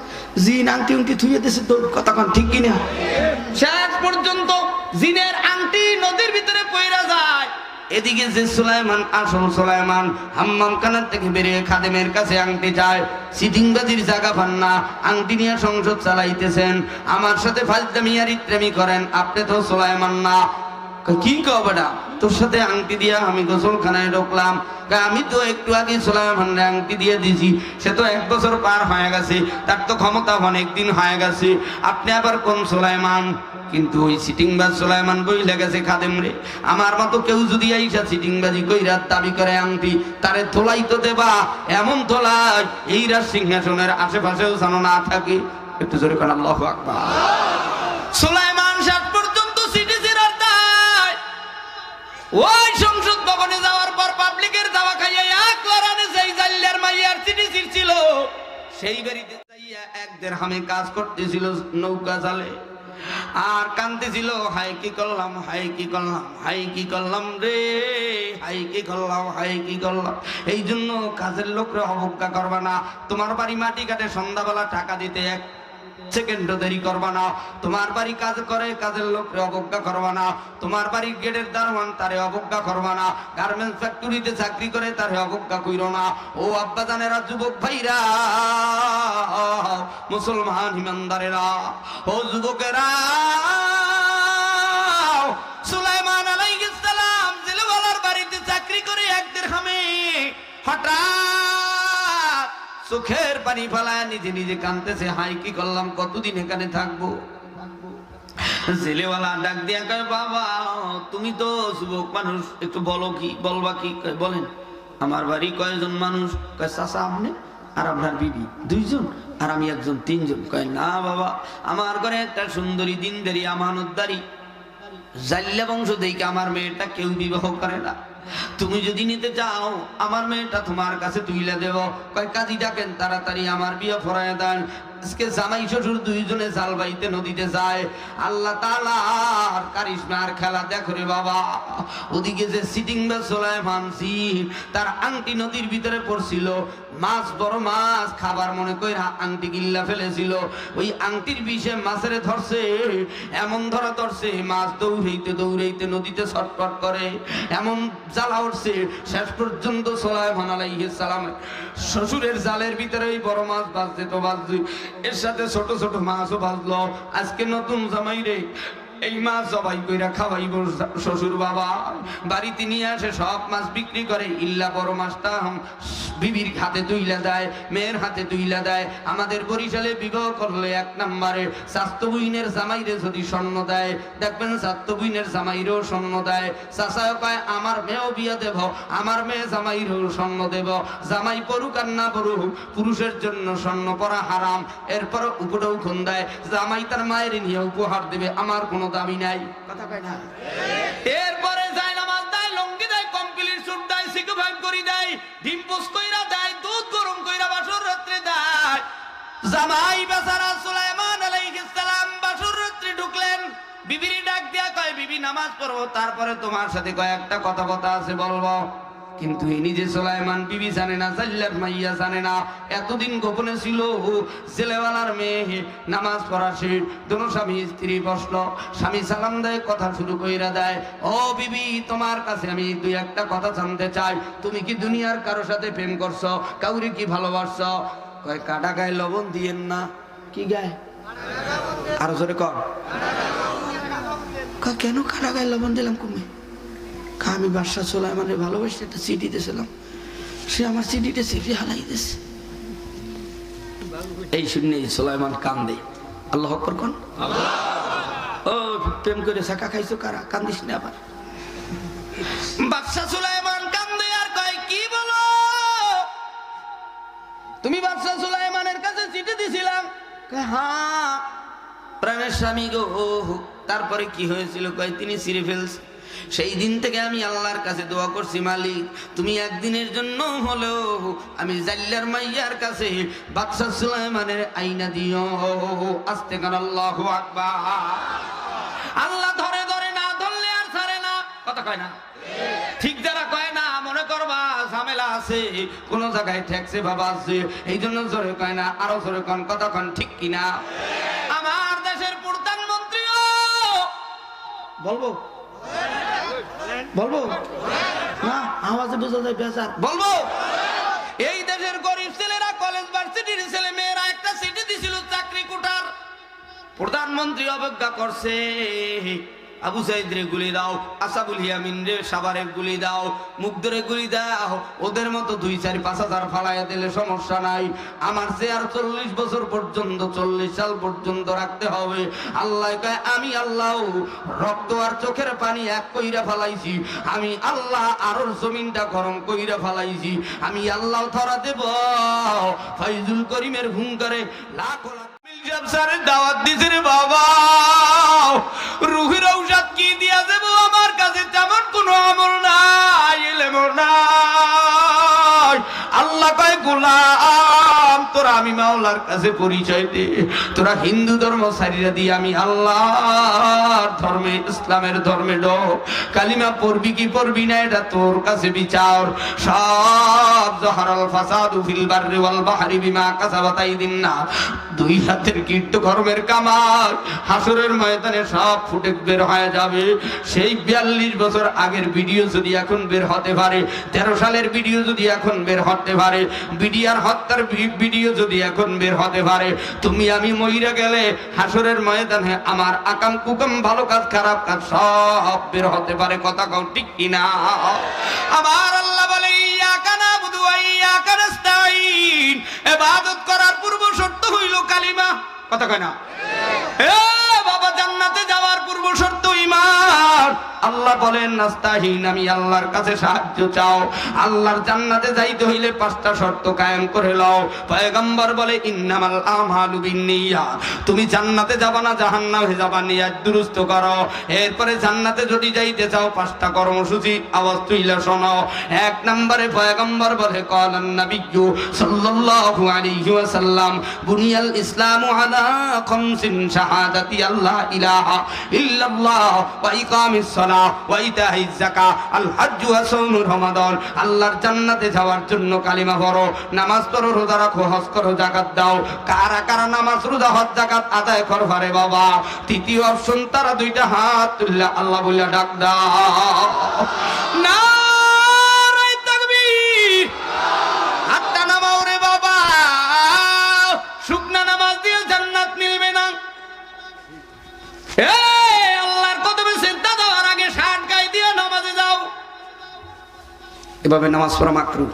জিন আংটি উংটি থুয়ে দিয়েছে। তো কথা কন ঠিক কিনা? শেষ পর্যন্ত জিনের আংটি নদীর ভিতরে পইরা যায়। এদিকে যে সুলাইমান, আসল সুলাইমান হাম্মামখানার থেকে বেরিয়ে খাদেমের কাছে আংটি চায়। সিটিংবাজির জায়গা পান না, আংটি নিয়ে সংসদ চালাইতেছেন। আমার সাথে ফাজলামি আর ইত্রামি করেন, আপনি তো সুলাইমান না। কি কও বেটা, তোর সাথে আংটি দিয়া আমি গোসলখানায় ঢুকলাম। আমি তো একটু আগে সুলাইমানরে আংটি দিয়ে দিছি, সে তো 1 বছর পার হয়ে গেছে, তার তো ক্ষমতা অনেক দিন হয়ে গেছে। আপনি আবার কোন সুলাইমান? কিন্তু ওই সিটিংবাজ সুলাইমান বইলে গেছে খাদেম রে, আমার মতো কেউ যদি আইসা সিটিংবাজি কইরা দাবি করে আংটি, তারে তোলাই তো দেবা। এমন তোলাই এই রাজ সিংহাসনের আশেপাশেও যেন না থাকে। একটু জোরে করেন আল্লাহু আকবার। সুলাইমান শেষ পর্যন্ত সিটি জিরার দায় ওই সংসদ ভবনে যাওয়ার পর পাবলিকের দাওয়া খাইয়া এক লড়ানে যেই জাল্লার মাইয়ার সিটি ছিল, সেই বাড়িতে যাইয়া 1 দেড়হামে কাজ করতেছিল, নৌকা চালে। আর কাঁদতেছিল, হাই কি করলাম, হাই কি করলাম, হাই কি করলাম রে, হাই কি করলাম, হাই কি করলাম। এই জন্য কাজের লোকরে অবজ্ঞা করবা না। তোমার বাড়ি মাটি কাটে, সন্ধ্যাবেলা টাকা দিতে এক সেকেন্ড দেরি করবা না। তোমার বাড়ি কাজ করে, কাজের লোকরে অবজ্ঞা করবা না। তোমার বাড়ির গেটের দারোয়ান, তারে অবজ্ঞা করবা না। গার্মেন্টস ফ্যাক্টরিতে চাকরি করে, তারে অবজ্ঞা কইরো না। ও আব্বা জানেরা, যুবক ভাইরা, মুসলমান ইমানদারেরা, ও যুবকেরা, সুলাইমান আলাইহিস সালাম জেলেওয়ালার বাড়িতে চাকরি করে এক দিরহামে হঠাৎ চোখের পানি ফেলায় নিজে নিজে কাঁদতেছে, হাই কি করলাম, কতদিন এখানে থাকবো। জেলেওয়ালা ডাক দিয়া কয়, বাবা তুমি তো যুবক মানুষ, একটু বলো কি বলবা কি। বলেন। আমার বাড়ি কয়জন মানুষ? কয় চাচা আপনি আর আপনার বিবি দুইজন, আর আমি একজন, তিনজন। কয় না বাবা, আমার ঘরে একটা সুন্দরী দিনদারি আমানতদারি জাল্লা বংশ দেখে আমার মেয়েটা কেউ বিবাহ করে না। তুমি যদি নিতে চাও আমার মেয়েটা তোমার কাছে তুইলা দেব। কয় কাজী ডাকেন, তাড়াতাড়ি আমার বিয়ে ফরায় দেন। আজকে জামাই শ্বশুর দুইজনে জাল বাইতে নদীতে যায়। আল্লাহ তাআলার কারিশমার খেলা দেখো রে বাবা। ওদিকে যে সিটিং বা সুলাইমান সিন, তার আংটি নদীর ভিতরে পড়ছিল। মাছ, বড় মাছ খাবার মনে কইরা আংটি গিল্লা ফেলেছিল। ওই আংটির বিষে মাছের ধরছে, এমন ধরা ধরছে, মাছ দৌড়াইতে দৌড়াইতে নদীতে ছটফট করে, এমন জ্বালা উঠছে। শেষ পর্যন্ত সুলাইমান আলাইহিস সালাম শ্বশুরের জালের ভিতরে ওই বড় মাছ বাজছে তো বাজছে, এর সাথে ছোট ছোট মাছও বাজলো। আজকে নতুন জামাই রে এই মাছ জবাই কইরা খাওয়াইব শ্বশুর বাবা। বাড়িতে নিয়ে আসে, সব মাছ বিক্রি করে, ইল্লা বড় মাছটা বিবির হাতে তুইলা দেয়, মেয়ের হাতে তুইলা দেয়। আমাদের বরিশালে বিবাহ করলে এক নম্বরে স্বাস্থ্য বুইনের জামাইরে যদি স্বর্ণ দেয়, দেখবেন স্বাস্থ্য বুইনের জামাইরেও স্বর্ণ দেয়। চাচাও কয় আমার মেয়েও বিয়ে দেব, আমার মেয়ে জামাইরেও স্বর্ণ দেব। জামাই পড়ুক আর না পড়ুক, পুরুষের জন্য স্বর্ণ পরা হারাম। এরপর উপরেও খুন দেয়, জামাই তার মায়ের নিয়ে উপহার দেবে, আমার কোনো দাবি নাই। কথা কয় না? এরপরে যায় নামাজ দেয়, লঙ্গি দেয়, কমপ্লিট স্যুট দেয়, সিকু ভাগ করি দেয়, ডিম পোস্ট কইরা দেয়, দুধ গরম কইরা বাসর রাত্রে দেয়। জামাই বেচারা সুলাইমান আলাইহিস সালাম বাসর রাত্রে ঢুকলেন, বিবির ডাক দিয়া কয়, বিবি নামাজ পড়বো, তারপরে তোমার সাথে কয়েকটা কথা আছে বলবো। কিন্তু ইনি যে সুলাইমান বিবি জানে না, জাল্লার মাইয়া জানে না। এতদিন গোপনে ছিল। জেলেওয়ালার মেয়ে নামাজ পড়া শেষ, দোনো স্বামী স্ত্রী বসলো। স্বামী সালাম দেয়, কথা শুরু কইরা দেয়, ও বিবি তোমার কাছে আমি দুই একটা কথা জানতে চাই। তুমি কি দুনিয়ার কারো সাথে প্রেম করছো? কাউরে কি ভালোবাসছো? কয় কাটা গায়ে লবণ দিয়েন না। কি গায়ে? আরো জোরে কর। কেন কাটা গায়ে লবণ দিলাম? কমে আমি বাদশাহ সুলাইমানের ভালোবাসি একটা চিঠি দিয়েছিলাম, সে আমার চিঠিটা চিঠি হালাই দিয়েছে। এই শুনে সুলাইমান কান্দে। আল্লাহ আকবার কোন? ও প্রেম করে শাখা খাইছো কারা? কান্দিস না আবার। বাদশাহ সুলাইমান কান্দে আর কয়, কি বলো তুমি? বাদশাহ সুলাইমানের কাছে চিঠি দিছিলাম। হ্যাঁ প্রাণের স্বামী গো। তারপরে কি হয়েছিল? কয় তিনি ছিঁড়ে ফেলছে। সেই দিন থেকে আমি আল্লাহর কাছে দোয়া করছি, মালিক তুমি একদিনের জন্য হলেও আমি জাল্লার মাইয়ার কাছে বাদশা সুলাইমানের আইনা দিও। আস্তে কান আল্লাহু আকবার। আল্লাহ ধরে ধরে না ধরলে আর ছাড়ে না। কথা কয় না? ঠিক যারা কয় না মনে করবা ঝামেলা আছে, কোন জায়গায় ঠেকছে বাবা আছে, এই জন্য জোরে কয় না, আরো জোরে কন। কথা কন ঠিক কিনা? আমার দেশের প্রধানমন্ত্রীও বলবো বলবো না, আওয়াজে বোঝা যায় বেজার। বলবো এই দেশের গরিব ছেলেরা, কলেজ ভার্সিটির ছেলে মেয়েরা একটা সিটি দিছিল চাকরি কোটার। প্রধানমন্ত্রী অবজ্ঞা করছে। আবু সাইদ রে গুলি দাও, আসাবুল ইয়ামিন রে সাভারে গুলি দাও, মুগ্ধরে গুলি দাও, ওদের মতো 2-4-5 হাজার ফালাইয়া দিলে সমস্যা নাই। আমার চেয়ার 40 বছর পর্যন্ত, 40 সাল পর্যন্ত রাখতে হবে। আল্লাহ কয় আমি আল্লাহ রক্ত আর চোখের পানি এক কইরা ফালাইছি, আমি আল্লাহ আরো জমিনটা গরম কইরা ফালাইছি, আমি আল্লাহ ধরা দেব। ফাইজুল করিমের হুঙ্কারে লাখ লাখ দাওয়াত দিছে রে বাবা। রুহের ঔষধ কি দিয়া দেব? আমার কাছে তেমন কোন আমল নাই, এলেম নাই। আল্লাহ কয় গোলাম তোর তোরা আমি মাওলার কাছে পরিচয় দে। তোরা হিন্দু ধর্ম সারিয়া দিয়ে আমি আল্লাহর ধর্মে ইসলামের ধর্মে ঢোক। কালিমা পড়বি কি পড়বি না এটা তোর কাছে বিচার। সব জহরাল ফাসাদু ফিল বাররি ওয়াল বাহরি বিমা কাসাবাত আইদিন নাস। দুই হাতের কীর্তকর্মের কামাল হাসরের ময়দানে সব ফুটে বের হয়ে যাবে। সেই 42 বছর আগের ভিডিও যদি এখন বের হতে পারে, 13 সালের ভিডিও যদি এখন বের হতে পারে, বিডিআর হত্যার ভিডিও যদি এখন বের হতে পারে, তুমি আমি মইরা গেলে হাসরের ময়দানে আমার আকাম কুকাম ভালো কাজ খারাপ কাজ সব বের হতে পারে। কথা কও ঠিক কিনা? আমার আল্লাহ বলে ইয়াকা নাবুদু ওয়া ইয়াকা নাস্তাঈন। ইবাদত করার পূর্ব শর্ত হইল কালিমা। কথা কয় না? এ বাবা, জান্নাতে যাওয়ার পূর্ব শর্ত ঈমান। আল্লাহ বলেন নাস্তাহিন, আমি আল্লাহর কাছে সাহায্য চাও। আল্লাহর জান্নাতে যাইতে হইলে 5টা শর্ত কায়েম করে লও। পয়গম্বর বলে ইন্নামাল আমালু বিন্নিয়াত। তুমি জান্নাতে যাবা না জাহান্নামে যাবা, নিয়ত দুরুস্ত করো। এরপরে জান্নাতে যদি যাইতে চাও 5টা কর্মসূচি আওয়াজ তুইলা শোনো। 1 নম্বরে পয়গম্বর বলে ক্বালান নাবিয়্যু সাল্লাল্লাহু আলাইহি ওয়াসাল্লাম বুনিয়াল ইসলামু আলা খামসিন শাহাদাতি আল্লাহ ইলাহা ইল্লাল্লাহ ওয়া ইকামিস সালাহ ওয়া ইতাইজ যাকাত আল হজ্জ ওয়া সাওমু রমাদান। আল্লাহর জান্নাতে যাওয়ার জন্য কালিমা পড়ো, নামাজ পড়ো, রোজা রাখো, হজ করো, যাকাত দাও। কারা কারা নামাজ রোজা হজ যাকাত আদায় করবে রে বাবা? তৃতীয় অপশন, তারা 2টা হাত তুললে আল্লাহ বলে ডাক দাও। নারে তাকবীর! হাতটা নামাও রে বাবা। শুকনা নামাজ দিয়ে জান্নাত মিলবে না। আল্লাহর কদমে সিজদা দেওয়ার আগে 60 গায়ে দিয়ে নামাজে যাও। এভাবে নামাজ পড়া মাকরুহ।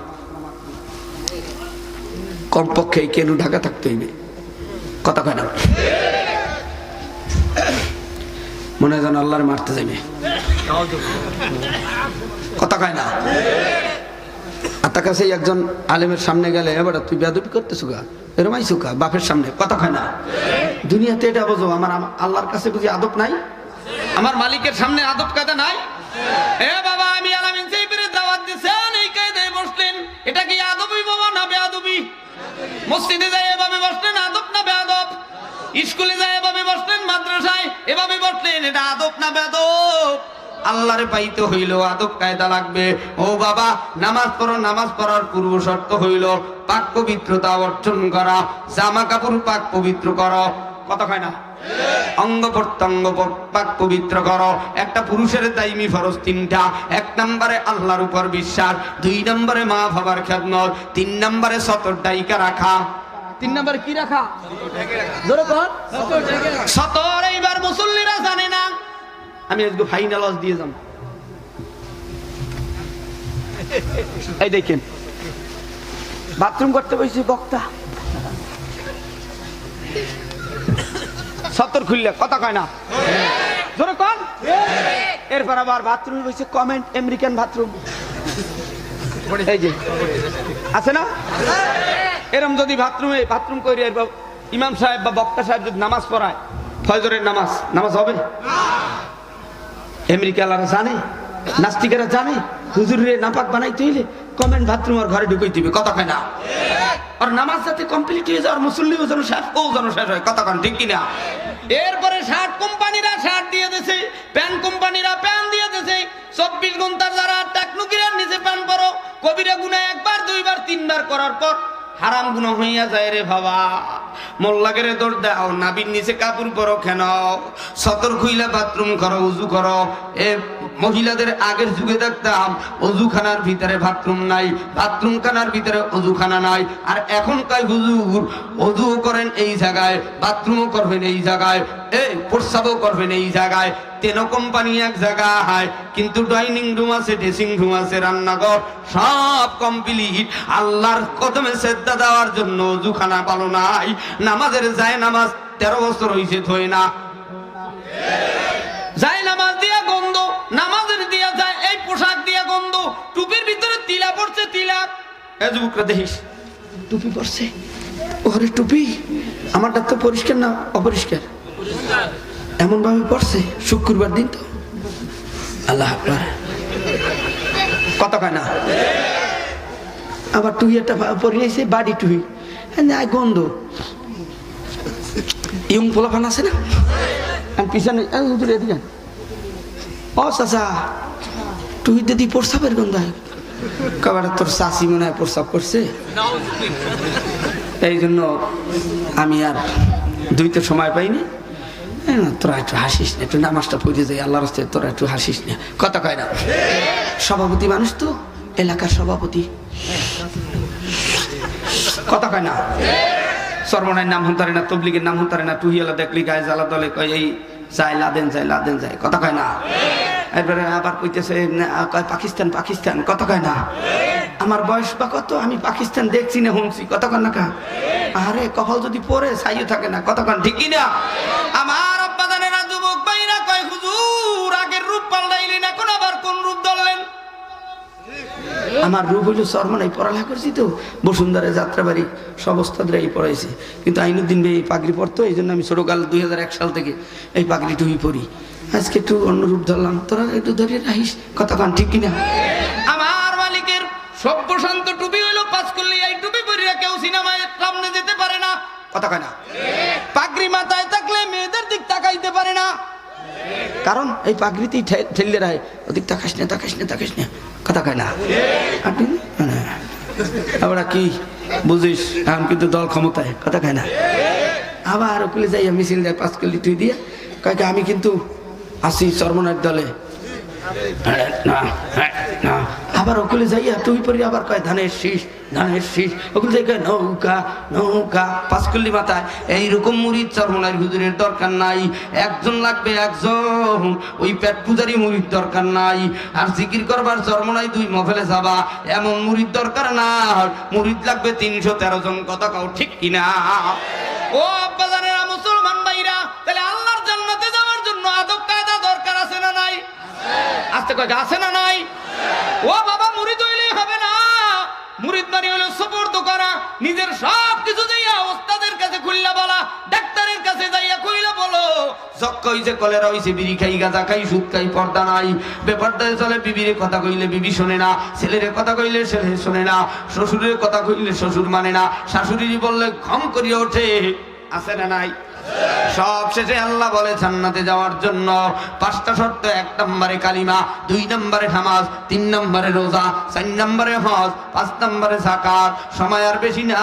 কমপক্ষে কেন ঢাকা থাকতে হইবে। কথা কয় না? মনে হয় যেন আল্লাহর মারতে যাবে। কথা কয় না? আর তার কাছে একজন আলেমের সামনে গেলে এবার তুই বেয়াদবি করতেছ গা, এরম আইসু কা বাপের সামনে। কথা কয় না? দুনিয়াতে এটা বোঝো, আমার আল্লাহর কাছে বুঝি আদব নাই? আমার মালিকের সামনে আদব কায়দা নাই? এ বাবা, আমি আলামিন সাহেবের দাওয়াত দিছেন, এই কায়দায় বসলেন, এটা কি আদবই বাবা না বেয়াদবি? মসজিদে যায় এভাবে বসলেন, আদব না বেয়াদব? স্কুলে যায় এভাবে বসলেন, মাদ্রাসায় এভাবে বসলেন, এটা আদব না বেয়াদব? আল্লাহরে পাইতে হইল আদব কায়দা লাগবে। ও বাবা, নামাজ পড়ো। নামাজ পড়ার পূর্ব শর্ত হইল পাক পবিত্রতা অর্জন করা। জামা কাপড় পাক পবিত্র করো। কথা কয় না? অঙ্গ প্রত্যঙ্গ পাক পবিত্র করো। একটা পুরুষের দাইমি ফরজ 3টা। 1 নম্বরে আল্লাহর উপর বিশ্বাস, 2 নম্বরে মা বাবার খেদমত, 3 নম্বরে সতর ডাইকা রাখা। 3 নম্বরে কি রাখা? জোরে কর। সতর এইবার মুসল্লিরা জানে না। আমি আজকে ফাইনাল ওয়াজ দিয়ে যাব। এই দেখেন, বাথরুম করতে বসে বক্তা সতর খুললে। কথা কয় না? জোরে কর। এরপর আবার বাথরুমে বসে কমেন্ট, আমেরিকান বাথরুম এই যে আছে না? এরম যদি বাথরুম করে ইমাম সাহেব বা বক্তা সাহেব যদি নামাজ পড়ায়, ফজরের নামাজ হবে না? আমেরিকালারা জানে, নাস্তিকেরা জানে হুজুরে নাপাক বানাইতে হইলে কমেন্ট বাথরুম আর ঘরে ঢুকাই দিবে। কথা কয় না? আর নামাজ যাতে কমপ্লিট হয়ে যায়, আর মুসল্লিও যেন শেষ, ও যেন শেষ হয়। কথা কন ঠিক কিনা? এরপরে শার্ট কোম্পানিরা শার্ট দিয়ে দিয়েছে, প্যান্ট কোম্পানিরা প্যান্ট দিয়ে দিয়েছে। 24 ঘন্টার যারা টেকনোকিরার নিচে প্যান্ট পরো, কবিরা গুনাহ 1 বার 2 বার 3 বার করার পর হারাম গুনাহ হইয়া যায় রে বাবা। মোল্লাগেরে দৌড় দাও, নাবির নিচে কাপড় পরো কেন? সতর খুইলা বাথরুম করো, উজু করো। এ মহিলাদের আগের যুগে দেখতাম অজুখানার ভিতরে বাথরুম নাই, বাথরুম খানার ভিতরে অজুখানা নাই। আর এখনকার হুজুর অজু করেন এই জায়গায়, বাথরুমও করবেন এই জায়গায়, প্রস্রাবও করবেন এই জায়গায়। 3 কোম্পানি এক জায়গায়, কিন্তু ডাইনিং রুম আছে, ড্রেসিং রুম আছে, রান্নাঘর সব কমপ্লিট। আল্লাহর কদমে সেজদা দেওয়ার জন্য অজুখানা ভালো নাই। নামাজের যায় নামাজ 13 বছর হইছে থই না, যায় নামাজ দিয়া গন্ধ, নামাজের দিয়া যায় এই পোশাক দিয়া গন্ধ, টুপির ভিতরে তিলা পড়ছে, তিলা। এ যুবকরা দেখিস টুপি পড়ছে, ওরে টুপি আমারটা তো পরিষ্কার না অপরিষ্কার, এমন ভাবে পড়ছে। শুক্রবার দিন তো আল্লাহ আকবার। কথা কয় না? আবার টুই একটা পরিয়েছে, বাড়ি টুই, না গন্ধ ইয়ং পোলাপান আছে না আমি পিছনে হুজুর এদিকে ও চাচা তুই দিদি প্রস্রাবের গন্ধ কবার তোর চাষি মনে হয় প্রস্রাব করছে এই জন্য আমি আর দুইতে সময় পাইনি তোরা একটু হাসিস না একটু নামাজটা পড়ে যাই আল্লাহর রাস্তায় তোরা একটু হাসিস না কথা কয় না সভাপতি মানুষ তো এলাকার সভাপতি কথা কয় না সর্বনার নাম হন্তারে না তবলিগের নাম হন্তারে না টুহিয়ালা দেখলি গায়ে জ্বালা দলে কয় এই যায় লাদেন যায় কথা কয় না এরপরে আবার কইতেছে কয় পাকিস্তান পাকিস্তান কথা কয় না আমার বয়স বা কত আমি পাকিস্তান দেখছি না শুনছি কথা কন না কা আরে কপাল যদি পরে ছাইও থাকে না কথা কন ঠিকই না আমার আব্বা জানেরা যুবক ভাইরা কয় হুজুর আগের রূপ পাল্টাইলেন না কোন আবার কোন রূপ ধরলেন আমার রূপ হইল সরমনাই পড়ালেখা করছি তো বসুন্ধরা যাত্রাবাড়ি সব ওস্তাদরাই পড়াইছে কিন্তু আইনুদ্দিন ভাই এই পাগড়ি পরতো এই জন্য আমি ছোটকাল 2001 সাল থেকে এই পাগড়ি টুই পরি আজকে একটু অন্য রূপ ধরলাম তোরা একটু ধরিয়ে রাখিস কথা কন ঠিক কিনা আমার মালিকের সভ্য শান্ত টুপি হইলো পাঁচ করলে এই টুপি পরিয়া কেউ সিনেমায় সামনে যেতে পারে না কথা কয় না পাগড়ি মাথায় থাকলে মেয়েদের দিক তাকাইতে পারে না কারণ এই পাগড়িতেই ঠেললে রায় ওদিক তাকাস না কথা কয় না আমরা কি বুঝিস এখন কিন্তু দল ক্ষমতায় কথা কয় না আবার ওকুলে যাই মিছিল দেয় পাঁচ করলি তুই দিয়ে কয় আমি কিন্তু আসি চরমনার দলে না আবার ওকুলে যাইয়া তুই পরি আবার কয় ধানের শীষ ওগুলো যাই কয় নৌকা পাঁচকল্লি মাথায় এইরকম মুরিদ চরমনার হুজুরের দরকার নাই একজন লাগবে একজন ওই পেট পূজারি মুরিদ দরকার নাই আর জিকির করবার চরমনাই দুই মফেলে যাবা এমন মুরিদ দরকার না মুরিদ লাগবে 313 জন কথা কাও ঠিক কিনা ও আব্বা জানেরা মুসলমান ভাইরা তাহলে আল্লাহর জান্নাতে যাওয়ার জন্য আদব কায়দা দরকার আছে না নাই আস্তে কয় আছে না নাই ও বাবা মুরিদ হইলেই হবে না মুরিদ মানে হলো সুপর্দ করা নিজের সব কিছু যাইয়া ওস্তাদের কাছে খুললা বলা ডাক্তারের কাছে যাইয়া কইলা বলো যক্কা হইছে কলেরা হইছে বিড়ি খাই গাঁজা খাই সুদ খাই পর্দা নাই বেপর্দায় চলে বিবির কথা কইলে বিবি শোনে না ছেলের কথা কইলে ছেলে শোনে না শ্বশুরের কথা কইলে শ্বশুর মানে না শাশুড়ি বললে ঘম করিয়া ওঠে আছে না নাই সব শেষে আল্লাহ বলে জান্নাতে যাওয়ার জন্য 5টা শর্ত 1 নম্বরে কালিমা 2 নম্বরে নামাজ 3 নম্বরে রোজা 4 নম্বরে হজ 5 নম্বরে যাকাত সময় আর বেশি না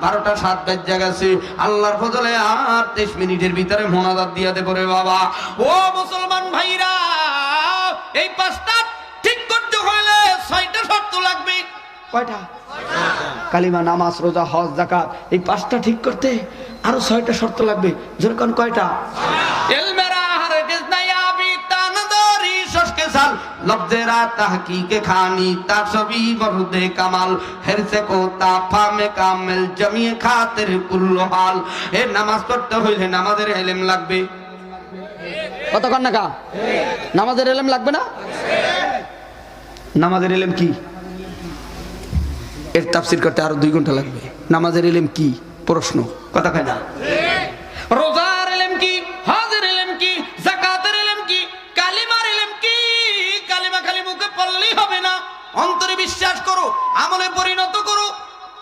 12টা 7 বেজে গেছে আল্লাহর ফজলে আর 23 মিনিটের ভিতরে মোনাজাত দিয়া দে পড়ে বাবা ও মুসলমান ভাইরা এই 5টা ঠিক করতে হলে 6টা শর্ত লাগবে কয়টা কালিমা নামাজ রোজা হজ যাকাত এই 5টা ঠিক করতে আরো 6টা শর্ত লাগবে যেরকম কয়টা ইলমেরা হারগিজ নায়াবি তানদরি শশকে সাল লফজেরা তাহকিকে খানি তাসবি বরদে কামাল হেরসে কোতা ফামে কামেল জমিয়ে খাতির কুল্লু হাল এ নামাজ পড়তে হইলে নামাজের ইলম লাগবে কতক্ষণ নাকা নামাজের ইলম লাগবে না নামাজের ইলম কি এর তাফসীর করতে আরো 2 ঘন্টা লাগবে নামাজের ইলম কি প্রশ্ন কথা কয় না রোজার ইলম কি হজের ইলম কি যাকাতের ইলম কি কালিমার ইলম কি কালিমা খালি মুখে পড়লেই হবে না অন্তরে বিশ্বাস করো আমলে পরিণত করো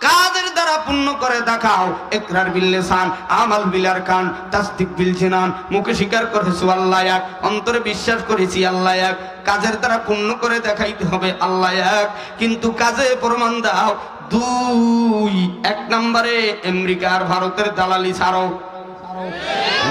কাজের দ্বারা পূর্ণ করে দেখাও ইকরার বিল লিসান আমাল বিল আরকান তাসদিক বিল জিনান মুখে স্বীকার করেছো আল্লাহ এক অন্তরে বিশ্বাস করেছি আল্লাহ এক কাজের দ্বারা পূর্ণ করে দেখাইতে হবে আল্লাহ এক কিন্তু কাজে প্রমাণ দাও 1 নম্বরে আমেরিকা আর ভারতের দালালি ছাড়ো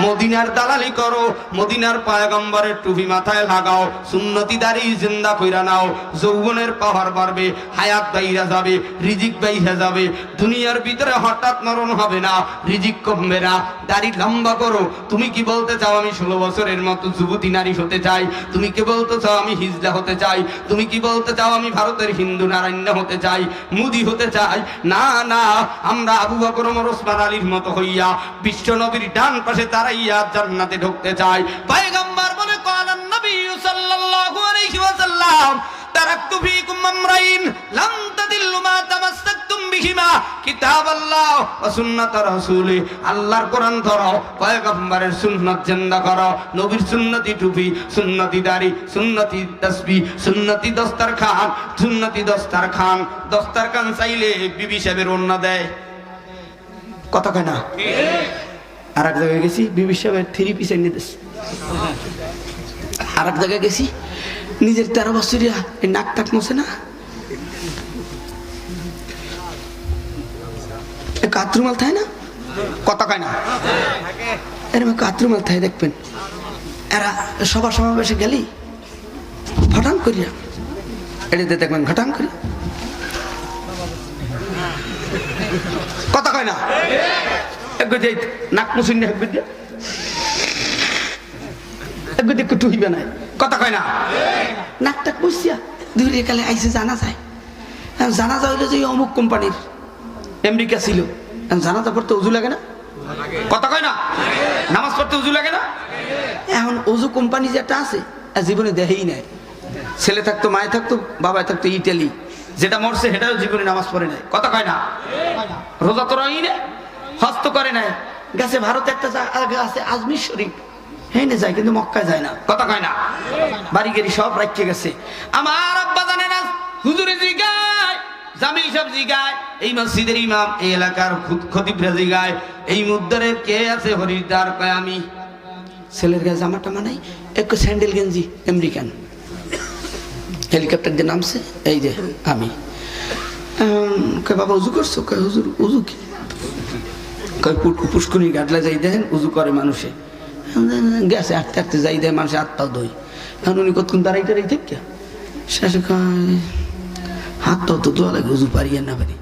মদিনার দালালি করো মদিনার পয়গম্বরের টুপি মাথায় লাগাও সুন্নতি দাড়ি জিন্দা কইরা নাও যৌবনের পাওয়ার বাড়বে হায়াত বাইরা যাবে রিজিক বাইরা যাবে দুনিয়ার ভিতরে হঠাৎ মরণ হবে না রিজিক কমবে না দাড়ি লম্বা করো তুমি কি বলতে চাও আমি 16 বছরের মতো যুবতী নারী হতে চাই তুমি কি বলতে চাও আমি হিজড়া হতে চাই তুমি কি বলতে চাও আমি ভারতের হিন্দু নারায়ণ হতে চাই মুদি হতে চাই না না আমরা আবু বকর ওমর ওসমান আলীর মতো হইয়া বিশ্ব নবীর ডান পাশে দাঁড়াইয়া জান্নাতে ঢুকতে চাই পয়গম্বর বলে কালান নবী সাল্লাল্লাহু আলাইহি ওয়াসাল্লাম তারাকতু ফীকুম আমরাইন লাম তাদিল্লু মা তামাসসাকতুম বিহিমা কিতাবাল্লাহ ওয়া সুন্নাত রাসূলি আল্লাহর কোরআন ধরো পয়গম্বরের সুন্নাত জিন্দা করো নবীর সুন্নতি টুপি সুন্নতি দাড়ি সুন্নতি তাসবিহ সুন্নতি দস্তারখান সুন্নতি দস্তারখান চাইলে বিবি সাহেবের ওন্না দেয় কথা কয় না? আর এক জায়গায় গেছি, বিবি সাহেবের 3 পিস এনে দিস। আর এক জায়গায় গেছি, নিজের 13 বছরিয়া এই নাক টাক মোছে না, কাতরুমাল থাকে না, কথা কয় না? এরকম কাতরুমাল থাকে দেখবেন, এরা সবার সমাবেশে গেলি ফটান করিয়া এটাতে দেখবেন ঘটান করি, কথা কয় না? নাক মুসুন একটু টুইবে নাই, কথা কয় না? নাক টাক বসিয়া দুই কালে আইসে জানা যায়, জানা যায় হইলো যে অমুক কোম্পানির আমেরিকা ছিল, জানাজা পড়তে উজু লাগে না, কথা কয় না? নামাজ পড়তে উজু লাগে না? এখন উজু কোম্পানি যেটা আছে জীবনে দেখেই নাই, ছেলে থাকতো, মায়ে থাকতো, বাবায় থাকতো ইটালি, যেটা মরছে সেটাও জীবনে নামাজ পড়ে নাই, কথা কয় না? রোজা তো রই না, হস্ত করে নাই, গেছে ভারতে একটা আছে আজমির শরীফ, হ্যাঁ না যায়, কিন্তু মক্কায় যায় না, কথা কয় না? বাড়ি গাড়ি সব রাখিয়ে গেছে। আমার আব্বা জানে না, হুজুরে জিগায়, জামিল সব জিগায়, এই মসজিদের ইমাম, এই এলাকার খতিবরা জিগায়, এই মুদ্দারের কে আছে? হরিদ্বার। কয় আমি। ছেলের গায়ে জামাটা মানাই, একটু স্যান্ডেল গেঞ্জি আমেরিকান, হেলিকপ্টার দিয়ে নামছে, এই যে আমি। কয় বাবা উজু করছো? কয় হুজুর উজু কি? কয় পুষ্করণী ঘাটলে যাই দেখেন উজু করে মানুষে, গেছে আটতে আটতে যাই দেয় মানুষে হাত পাও দই। এখন উনি কতক্ষণ দাঁড়াই টাড়াই থেকে শেষে হাত পাও তো দোয়া লাগে, উজু পারি আর না পারি।